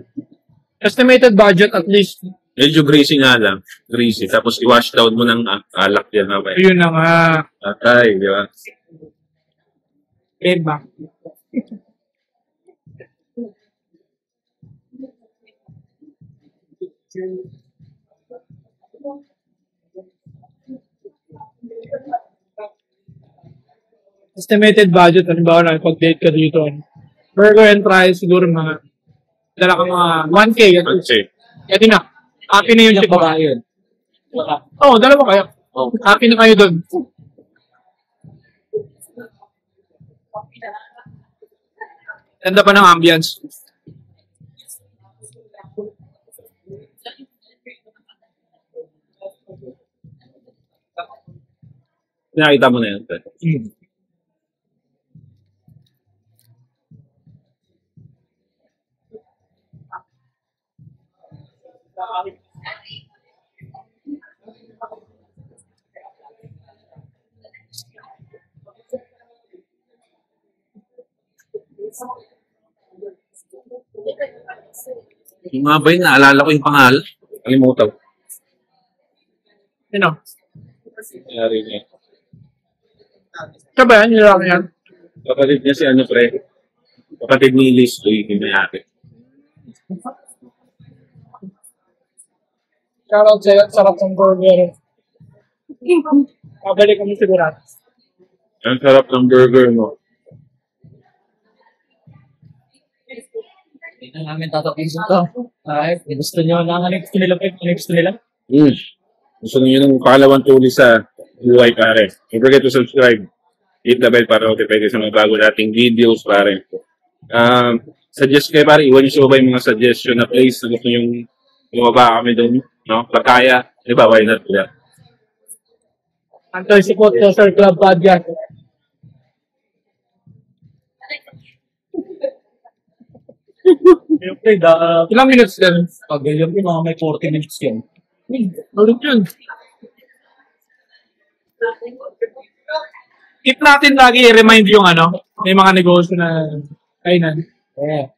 estimated budget at least. Medyo greasy nga lang. Greasy. Tapos i-wash down mo ng alak yan, ha, pre. Yun na nga. Atay, di ba? Diba? Estimated budget, halimbawa na pag-date ka dito. Burger and fries, siguro mga dala ka mga 1K. Okay. Pwede na. Happy na yung Yung chick mo. babae yun. Oo, dalawa kayo. Oh. Happy na kayo doon. Ganda pa ng ambience. Nakita mo na yun, pre. Yung mga bay, naalala ko yung pangalan. Kalimutan ko. Sino? Nangyari niya. Siya ba yan? Yung lang yan? Kapatid niya si ano, pre. Kapatid ni Liz, yung mayari. Shoutout sa'yo. Sarap ng burger. Pabalik kami sigurado. Ang sarap ng burger mo. Hindi na namin tatapisin ito. Ay, gusto nyo na ano gusto nila, gusto nila? Gusto niyo ng pangalawang tuli sa buhay, pare. Don't forget to subscribe. Hit the bell para notify sa mga bago nating videos, pare. Suggest kayo, pare. Iwan niyo ba yung mga suggestion na place na gusto nyo bumaba kami doon. No? Pagkaya, di ba, why not? Yeah. Anti-support Social Club Podcast. Okay, Ilang minutes din? pag yung mga may 40 minutes yun. Ulit yun. Keep natin lagi i-remind yung may mga negosyo na kainan. Yeah.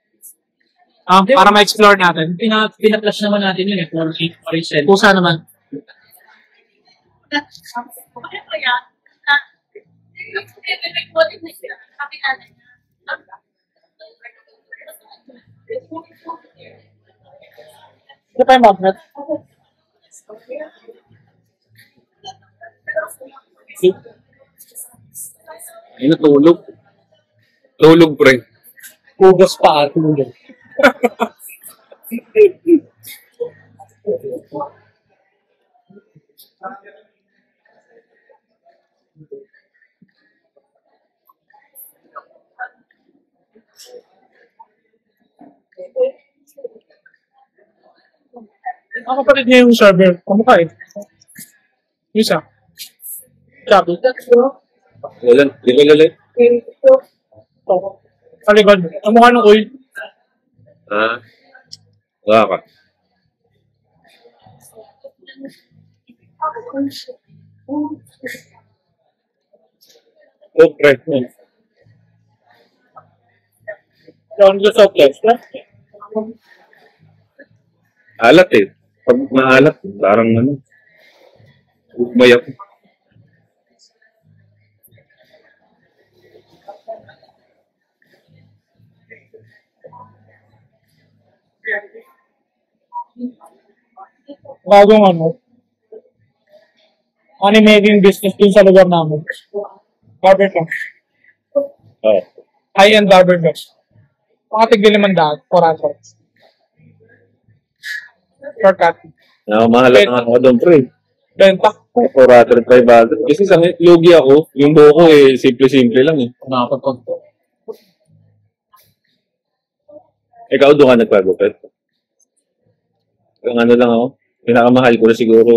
Para ma-explore natin. Pina-plus naman natin yun eh, 40%. Pusa naman. Ito pa yung magnet. Ay, natulog. Tulog, pre. Hugas pa at tulog. Ang kapatid niya yung server. Kamukha eh. Yung isa. Sabi. Walang, di ko lalit. Kaligod. Ang mukha ng oil. Wala ka. Oh, pre. Yung gusto place. Alat eh. Pag maalat, parang ano. Bayak. Bagong money making business dun sa lugar namin. Barber shop. Oh. High-end barber shop. Mga tig-500, 400. Shortcut. Nakamahala na ako doon, pre. Benta. 400, 500. Kasi sa lugi ako, yung buho ko simple-simple lang eh. Nakapagpag. Ikaw doon ka nagpagupit. Ang lang ako, pinakamahal ko na siguro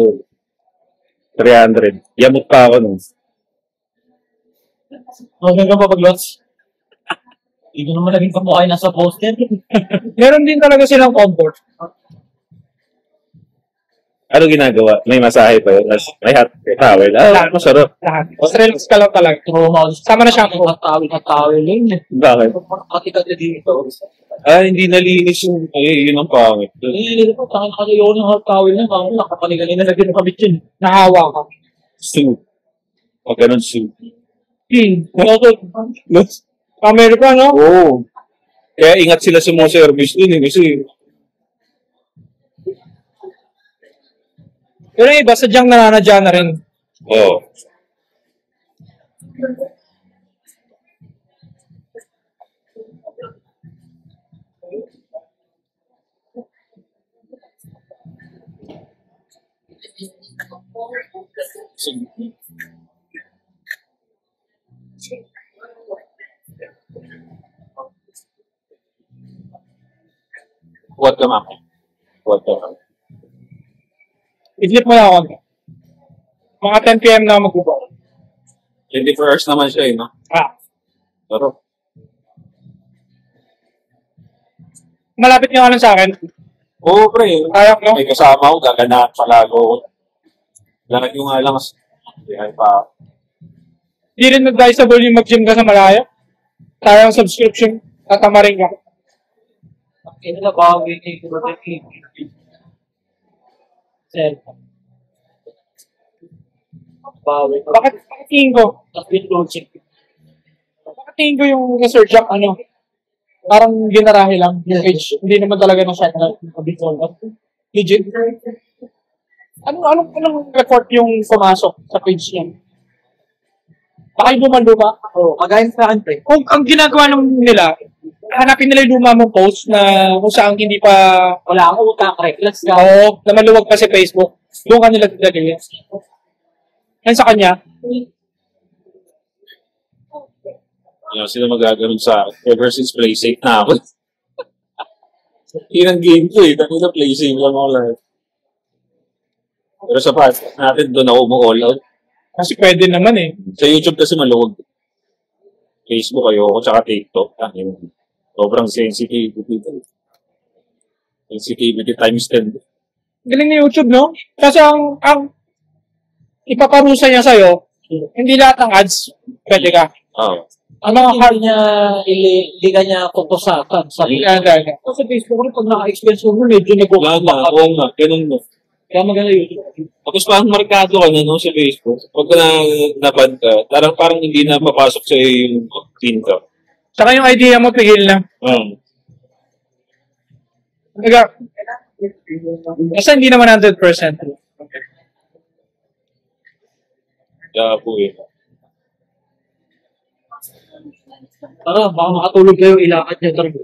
300. Yamot pa ako nun. Okay ka pa pag-launch? Hindi ko naman naging kamukha yung nasa poster. Meron din talaga silang comfort. Ano ginagawa? May masahe pa yun. May hot towel. Ah, masarap. Lahat. Mas relax ka lang talaga. Sama na shampoo. Tawil yun. Bakit? Katikat na dito. Ah, hindi nalinis yung, yun ang pangit. Hindi ko, tangan kasi yun ng hot towel na. Bakit nakapaniganin na lagyan ng kabit yun. Nahawa ka. Soup. O ganun soup. Amerika, no? Oo. Kaya ingat sila sa mga service dun eh. Kasi, Pero yung iba, sadyang nananadya na rin. oo. What ka, ma'am? What ka, ma'am? Idlip mo na ako. Mga 10 p.m. na magbubuo. 24 hours naman siya eh, no? Ah, Pero, malapit nga lang sa akin. oo, pre. Kaya ko. May kasama ko, gaganahan palago. Lalag yung nga lang. Kaya pa. Di rin advisable yung mag-gym ka sa malayo. Tayong subscription. Tatamarin ka. Kaya na bawi ni Rodney. Bawi. Bakit tingin ko? Tapos pinloading. Bakit tingin ko yung research up, parang ginarahe lang yung page. Hindi naman talaga ng shotgun. Legit. Anong report yung pumasok sa page niya? Baka yung luma. Oo, kagaya sa akin, pre. Kung ang ginagawa naman nila, hanapin nila yung luma mong post na kung saan hindi pa Wala akong utang, pre. Let's go. oo, na maluwag pa si Facebook. Doon ka nila dadali. Yan sa kanya. Ano sila magaganon sa akin. Ever since play safe na ako. Yun ang game ko eh. Dami na play safe lang ako lang. Pero sa part natin, doon ako mo-all out. Kasi pwede naman eh. Sa YouTube kasi maluwag. Facebook ayoko, tsaka TikTok. Sobrang sensitivity. Sensitivity times 10. Galing ni YouTube, no? Kasi ang ipaparusa niya sa'yo, hindi lahat ng ads, pwede ka. Oo. Ang mga hard Hindi niya, hindi ka niya kukusakan. Sabi yan, yan. Kasi Facebook rin, pag naka-experience mo, medyo Wala na, oo nga, ganun mo. Kaya maganda YouTube. Tapos parang markado ka na no, sa Facebook. Pag naban ka, parang hindi na papasok sa yung pin ka. Saka yung idea mo, pigil na. Kasi hindi naman 100%. Kaya po eh. Tara, baka makatulog kayo, ilakad niya talaga.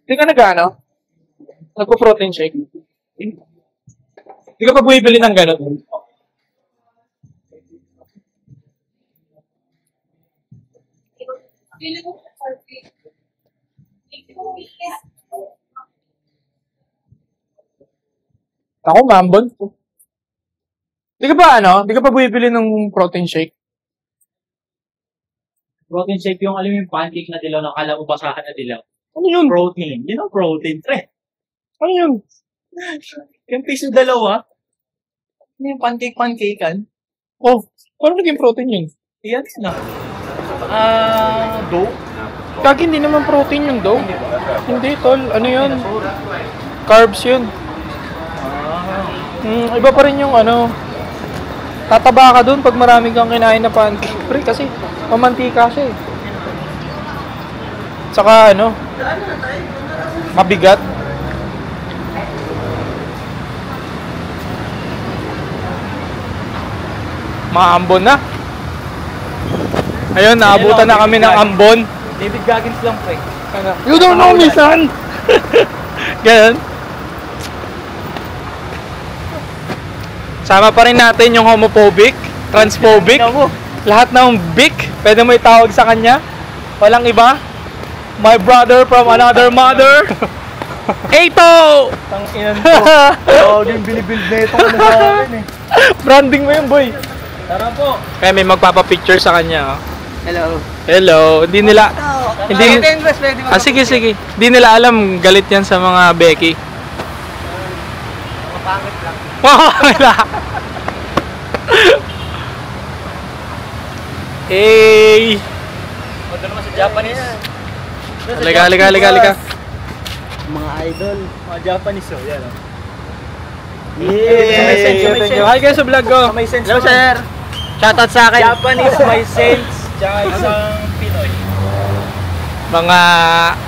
Hindi ka nag-ano? Nagpo-protein shake? Hindi ka pa bumibili ng gano'n? Ako, mambon. Di ka ba di ka pa bumibili ng protein shake? Protein shake yung, alam mo yung pancake na dilaw, nakala mo basahan na dilaw. Ano yun? Protein. Yun ang protein, pre. Ano yun? Yung piso dalawa. Ano yung pancake-pancakean? Oh, paano naging protein yun? Yan na. Dough? Kagi hindi naman protein yung dough. Hindi, tol. Ano yun? Carbs yun. Iba pa rin yung ano. Tataba ka dun pag marami kang kinain na pancake. Pre, kasi mamantika siya eh. Tsaka ano, mabigat. Maambon na. Ayun, naabutan na kami ng ambon. David Goggins lang, pre. You don't know me, son! Ganun. Sama pa rin natin yung homophobic, transphobic, lahat ng bic, pwede mo itawag sa kanya. Walang iba. My brother from another mother. Eito! Tang inan ko. Tawag yung binibuild na itong ano sa akin eh. Branding mo yun, boy. Tara po. Kaya may magpapapicture sa kanya. Oh. Hello. Hello. Hindi nila... Hindi, sige, sige. Hindi nila alam, galit yan sa mga Becky. Mapangit lang. Mapangit lang. Hey! Punta naman sa Japanese. Halika. Mga idol. Mga Japanese, oh. Yan, oh. May sense. Hi guys sa vlog ko. May sense. Hello, sir. Shoutout sa akin. Japanese, may sense. Tsaka isang Pinoy. Mga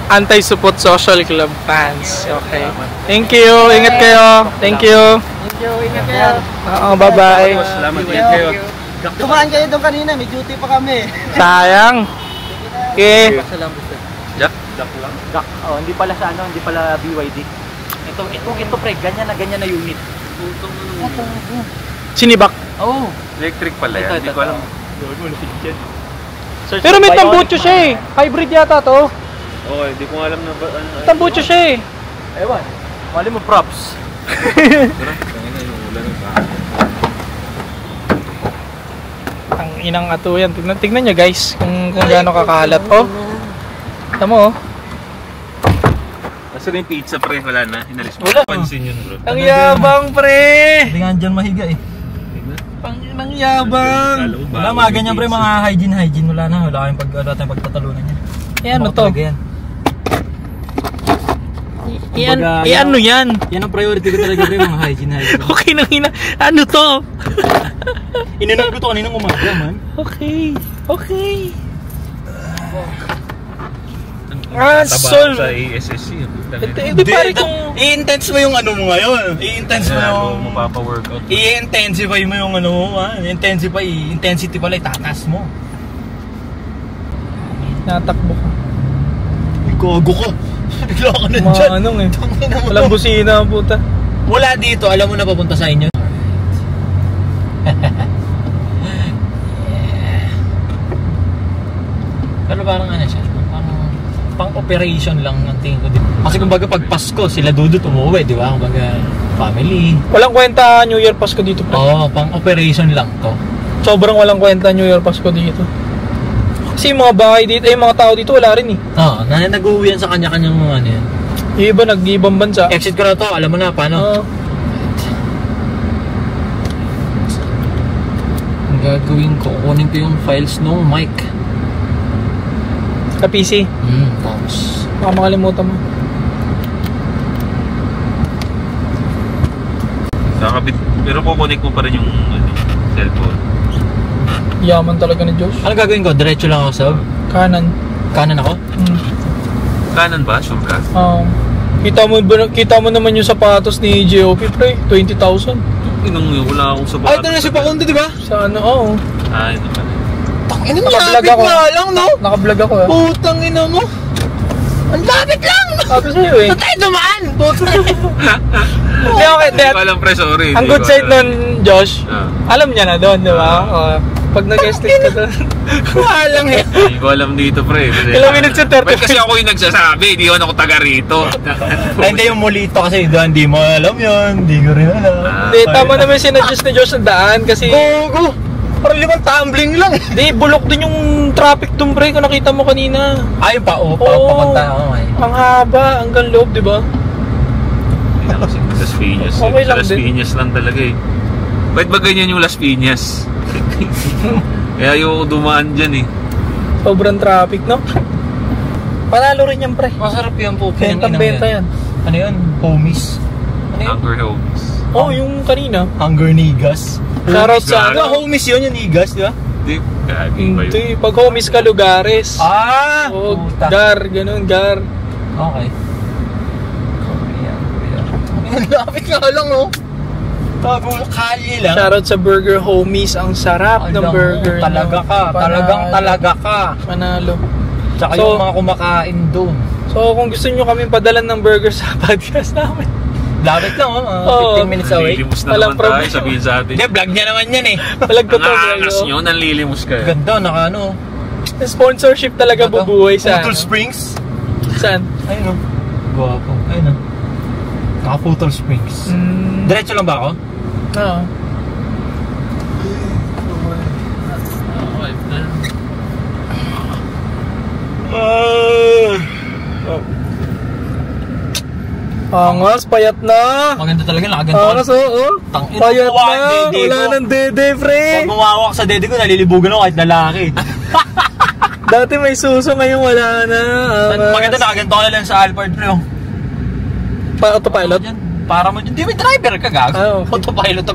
anti-support social club fans. Okay. Thank you. Ingat kayo. Thank you. Ingat kayo. Oo, bye-bye. Salamat din kayo. Tumaan kayo doon kanina, may duty pa kami. Sayang. Okay. Salamat, sir. Jack lang. Duck. Oh, hindi pala sa ano, hindi pala BYD. Ito pre, ganyan na unit. Sinibak. Oh. Electric pala yan. Hindi ko alam. Pero may tambucho siya eh. Hybrid yata to. Oo, hindi ko alam na ba. Tambucho siya eh. Ewan. Mali mo props. Ang inang ato yan. Tignan nyo guys kung gaano kakalat. Oh. Tama oh. Nasaan yung pizza pre? Wala na. Inalis mo. Wala. Pansin yun bro. Ang yabang pre. Hindi nga dyan mahiga eh. Ang yabang. Wala mga ganyan pre, mga hygiene. Wala kayong tayong pagtatalunan niya. Ano to? Ano yan? Yan ang priority ko talaga pre, mga hygiene. Okay nang ina. Ano to? Ininom ko to kaninang umaga man. Okay. Taba sa ASSC. Hindi pare kung I-intense mo yung ano mo ngayon. I-intense mo yung mapapa-workout. I-intensify mo yung ano mo ha. Intensity pala itatas mo. natakbo ka. Gago ka. Bigla ka na dyan. Anong eh. Walang busina ang puta. Mula dito, alam mo na papunta sa inyo. Pero parang ano siya, parang pang-operation lang ang tingin ko dito. Kasi kumbaga pag Pasko, sila Dudut umuwi, di ba? Kumbaga family. Walang kwenta New Year Pasko dito pa. Oo, pang-operation lang to. Sobrang walang kwenta New Year Pasko dito. Kasi yung mga bahay dito, yung mga tao dito wala rin eh. Oo, nag-uwian sa kanya-kanyang mga ano yan. Yung iba nag-ibang bansa. Exit ko na to, alam mo na paano. Ang gagawin ko, kunin ko yung files nung mic. Sa PC. Tapos Baka makalimutan mo. Kakabit, pero kukunik mo pa rin yung cellphone. Yaman talaga ni Josh. ano gagawin ko? Diretso lang ako sa Kanan. kanan ako? Kanan ba? Sure ka? Kita mo naman yung sapatos ni JOP pre, 20,000. Inang wala akong sapatos. Ay, ito na si Pakundo, di ba? Sa ano, oo. Ay, naman. Tangina mo, Nakablog lapit ako. nga lang, no? Nakablog ako eh. Putang ina mo. Ang lapit lang! Sabi sa'yo eh. Saan tayo dumaan? Hindi okay, Hindi ko alam pre, sorry. ang Hindi good ko side alam. nun, Josh, Ah. alam niya na doon, di ba? Pag nag-guest list ka doon. Walang eh. Hindi ko alam dito pre. Ilang minutes yung 30 Ba't kasi ako yung nagsasabi, hindi ako taga rito. Ay, hindi yung mulito kasi doon, hindi mo alam yun. Hindi ko rin alam. Hindi, tama naman sinadjust ni Josh ng daan kasi Gogo! Parang 5 tumbling lang eh. hindi, bulok din yung traffic doon pre kung nakita mo kanina. Ay, Oo. papunta ako eh. Ang haba, hanggang loob, di ba? Hindi na kasi Las Piñas. Okay lang Las din. Piñas lang talaga eh. Bakit ba ganyan yung Las Piñas? Kaya ayoko dumaan dyan eh. Sobrang traffic, no? Panalo rin yan, pre. Masarap yan po. Bentang-benta yan. Ano yun? Homies. Ano yun? Hunger homies. Oh, yung kanina. Hunger Nigas. Shoutout sa Di ba homies yun, yung Nigas, di ba? Di, gagi ba yun? Hindi, pag homies ka, lugares. Ah! Oh, Puta. gar, ganun, gar. Okay. Ang lapit nga lang, oh. Bagong kalye lang. Shoutout sa Burger Homies. Ang sarap ng Alam mo, burger. Talaga ka. Talaga ka. Manalo. Tsaka So, yung mga kumakain doon. So, kung gusto nyo kami padalan ng burger sa podcast namin. Lapit lang, oh. Oo. 15 minutes away. Nalilimos na Walang naman tayo, problema. sabihin sa atin. Hindi, vlog niya naman yan eh. Palag ko to, Nangangas bro. nyo, nanlilimos kayo. Ganda, naka ano. Sponsorship talaga bubuhay sa Putol Springs. Saan? Ayun, oh. Guwapo. Ayun, oh. Naka Putol Springs. Diretso lang ba ako? Oo. Angas, payat na. Maganda talaga, nakaganto. Angas, oo. Tangin, Payat kumawa ang na. dede Wala ko. nang dede, pre. Pag mawawak sa dede ko, nalilibugan ako kahit lalaki. Dati may suso, ngayon wala na. Angas. Maganda, nakaganto ka na lang sa Alphard, pre. Oh. Autopilot? Para mo dyan. Di may driver ka, gago. Ah, okay. Autopilot.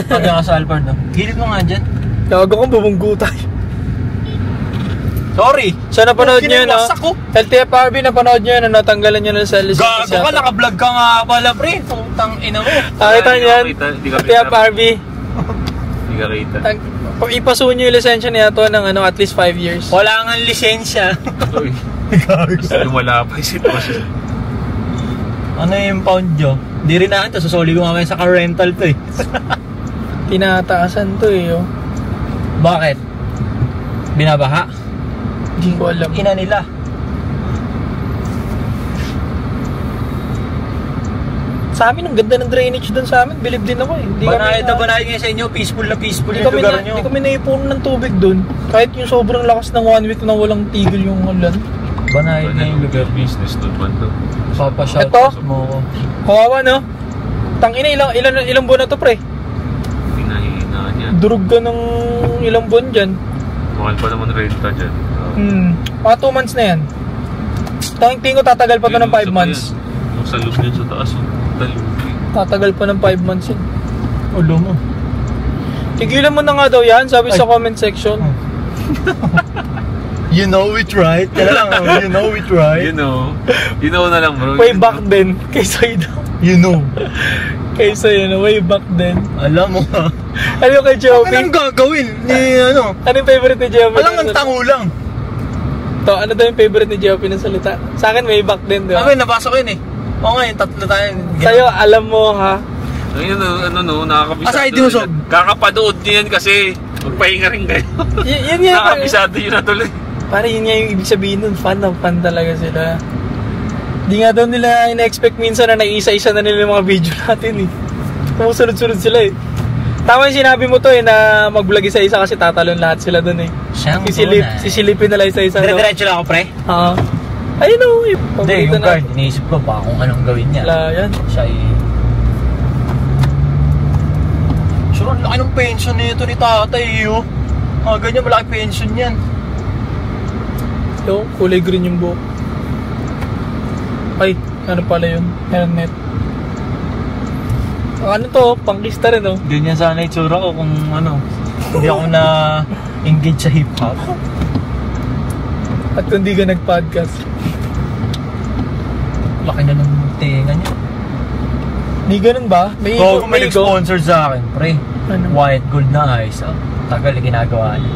Pagka ka sa Alphard, no? Gilid mo nga dyan. Gago kong bumunggo tayo. Sorry. So, napanood nyo yun, no? Kinagwasak ko. LTFRB, napanood nyo yun, no? Natanggalan nyo na sa lisensya. Gago ka, naka-vlog ka nga pala, pre. Putang ina mo. Nakita nyo yan? Hindi ka kita. LTFRB. Hindi ka kita. Ipasuon nyo yung lisensya niya to ng ano, at least 5 years. Wala nga lisensya. Uy, lumala pa yung sitwasyon. Ano yung pound nyo? Di rin na ito. Susuli ko nga sa car rental to eh. Tinataasan to eh, oh. Bakit? Binabaha? Hindi ko alam. Ina nila. Sa amin, ang ganda ng drainage doon sa amin. Believe din ako eh. Banayad na banayad nga sa inyo. Peaceful na peaceful Hindi yung kami, lugar na, nyo. hindi kami naipunan ng tubig doon. Kahit yung sobrang lakas ng 1 week na walang tigil yung ulan. Banayad na yung lugar. Business doon man to. Papashout Ito? mo ko. Kawawa, no? Tangina, ilang buwan na to, pre? Pinahinaan yan. Durug ka ng ilang buwan dyan. Mahal pa naman renta dyan. Mga 2 months na yan. Tingin ko tatagal pa to ng 5 months. Yung sa loob dyan sa taas, yung talubi. Tatagal pa ng 5 months yun. Ulo mo. Tigilan mo na nga daw yan, sabi sa comment section. You know it right. Kaya lang, you know it right. You know na lang bro. Way back then, kaysa yun. You know. Kaysa yun, way back then. Alam mo ha. Ano yung kay Ano Joby? nang gagawin? Ni ano? Ano yung favorite ni Joby? Alam ang tango lang. To, ano daw yung favorite ni Joby ng salita? Sa akin, way back then, di ba? Okay, nabasa ko yun eh. Oo nga, yung tatlo tayo. Sa'yo, alam mo ha? Ayun, nakakabisado. Asa, di mo so? Kakapanood niyo yan kasi magpahinga rin kayo. Yun yan. Nakakabisado yun na tuloy. Pare, yun nga yung ibig sabihin nun. Fan talaga sila. Di nga daw nila ina-expect minsan na naiisa-isa na nila yung mga video natin eh. Sumusunod-sunod sila eh. Tama yung sinabi mo to eh, na mag-vlog isa-isa kasi tatalon lahat sila dun eh. Sisilipin nila isa-isa. Dire-diretso lang ako, pre? Oo. Ayun o, Hindi, paborito yung guard, iniisip ko ba kung anong gawin niya. Wala yan. Siya sure, ang laki ng pension nito ni tatay yun. Ganyan, malaki pension yan. Yo, kulay green yung buhok. Ay, ano pala yun? Helmet. Ano to? Pangkista rin oh. Ganyan sana itsura ko kung ano. Hindi ako na engage sa hip-hop. At kung di ka nag-podcast. Laki na ng tenga niya. Di ganun ba? May Kung may nag-sponsor sa akin, pre. Ano? White gold na eyes. Tagal na ginagawa niya.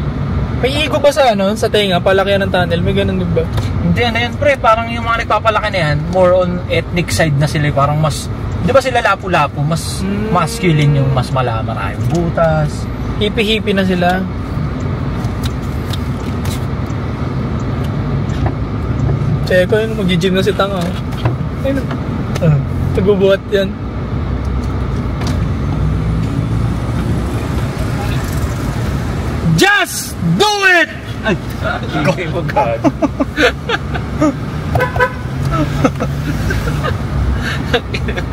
May igo ba sa ano? Sa tenga? Palakihan ng tunnel? May ganun din ba? Hindi, ano yan, pre. Parang yung mga nagpapalaki na yan, more on ethnic side na sila. Parang mas, di ba sila lapu-lapu? Mas masculine yung mas maraming butas. Hippie-hippie na sila. Checo yun, mag-gym na si Tanga. Ayun. Nagbubuhat yan. Just do it! Ay, Go God.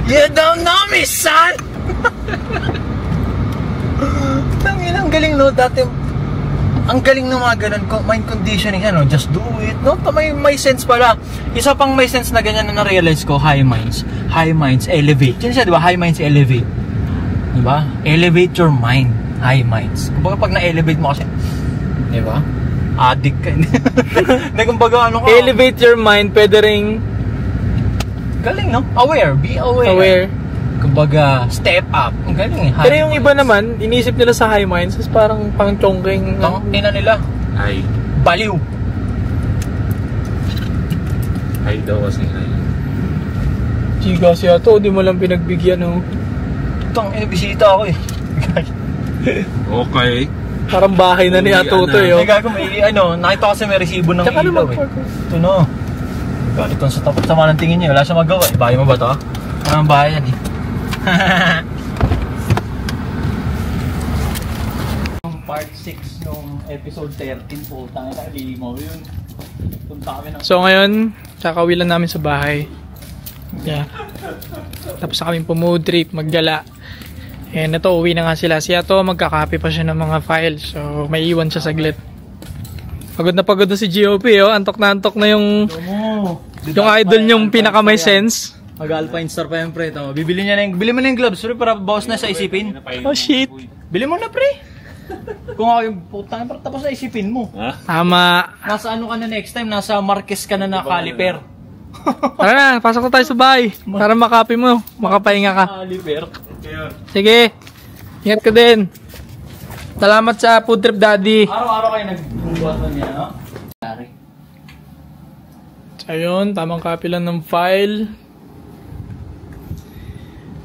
you don't know me, son! Tangin, ang galing no, dati Ang galing ng mga ganun, mind conditioning, ano, just do it. No, may sense pala. Isa pang may sense na ganyan na na-realize ko, high minds. High minds elevate. Yun siya, di ba? High minds elevate. Di ba? Elevate your mind. High minds. Kumbaga pag na-elevate mo kasi, di ba? Addict ka. Na kumbaga ano ka. Elevate your mind, pwede ring Galing, no? Aware. Be aware. aware. Kumbaga, step up. Ang galing eh. Pero yung iba naman, inisip nila sa high minds, is parang pang chongking. Ina nila. Ay. Baliw. Ay daw kasi ay. Chiga siya to, di mo lang pinagbigyan, oh. Bisita ako eh. Okay. Parang bahay na ni Ato to, Ay, yo. gago, may nakita ko kasi may resibo ng Tsaka ilaw naman, eh. Ito no. Galit sa tapos sama ng tingin niya. Wala siya magawa. Bahay mo ba to? Anong bahay yan eh? Part 6 nung episode 13 po. Tangin na limaw yun. Punta kami ng... So ngayon, kakauwi lang namin sa bahay. Yeah. Tapos na kami pumood trip, maggala. And ito, uwi na nga sila. Si Ato, magkakapi pa siya ng mga files. So, may iwan siya saglit. Pagod na si GOP, oh. Antok na yung idol niyong pinaka may sense. Mag-Alpine Star pa yung pre. Bili mo na yung gloves, pre, para bawas na sa isipin. Oh, shit. Bili mo na, pre. Kung ako yung putang, tapos na isipin mo. Tama. Nasa ano ka na next time? Nasa Marquez ka na caliper. Tara na, pasok na tayo sa bahay. Para makapi mo, makapahinga ka. Caliper. Sige. Ingat ka din. Salamat sa food trip, Daddy. Araw-araw kayo nagbubuhat na niya, no? So, ayun, tamang copy lang ng file.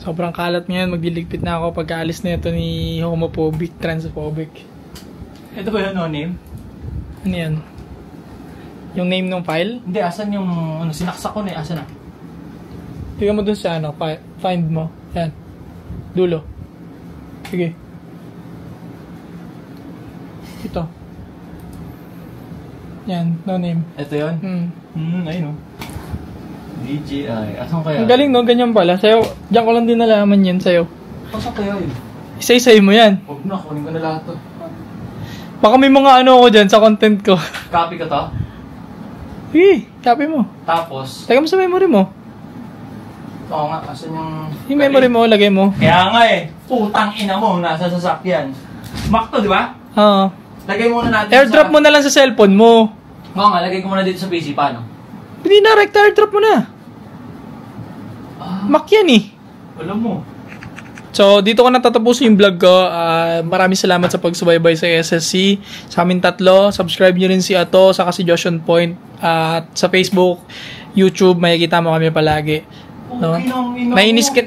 Sobrang kalat ngayon, magliligpit na ako pagkaalis na ito ni homophobic, transphobic. Ito ba yun, no name? Ano yan? Yung name ng file? Hindi, asan yung sinaksak ko na eh, asan na? Tingnan mo dun sa find mo. Yan. Dulo. Sige. Ito. Yan, no name. Ito yun? Ayun o. DJI, asan kaya? Ang galing no, ganyan pala. Sa'yo, diyan ko lang din nalaman yan sa'yo. Asan kaya yun? Isa-isay mo yan. Huwag na, kunin ko na lahat to. Baka may mga ano ako dyan sa content ko. Copy ko to? Sige, copy mo. Tapos? Lagay mo sa memory mo. Oo nga, asan yung... Yung memory mo, lagay mo. Kaya nga eh, putang ina mo, nasa sasakyan. Mac to, di ba? Oo. Lagay muna natin Airdrop mo na lang sa cellphone mo. Oo nga, lagay ko muna dito sa PC, paano? Hindi na, direct airdrop mo na. Mac yan eh. Alam mo. So, dito ko natatapusin yung vlog ko. Maraming salamat sa pagsubaybay sa SSC. Sa amin tatlo, subscribe nyo rin si Ato, saka si Josh on Point. At sa Facebook, YouTube, makikita mo kami palagi. No?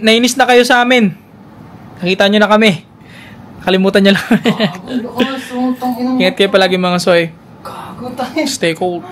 Nainis na kayo sa amin. Nakita nyo na kami. Kalimutan nyo lang. Ingat kayo palagi mga soy. Stay cool.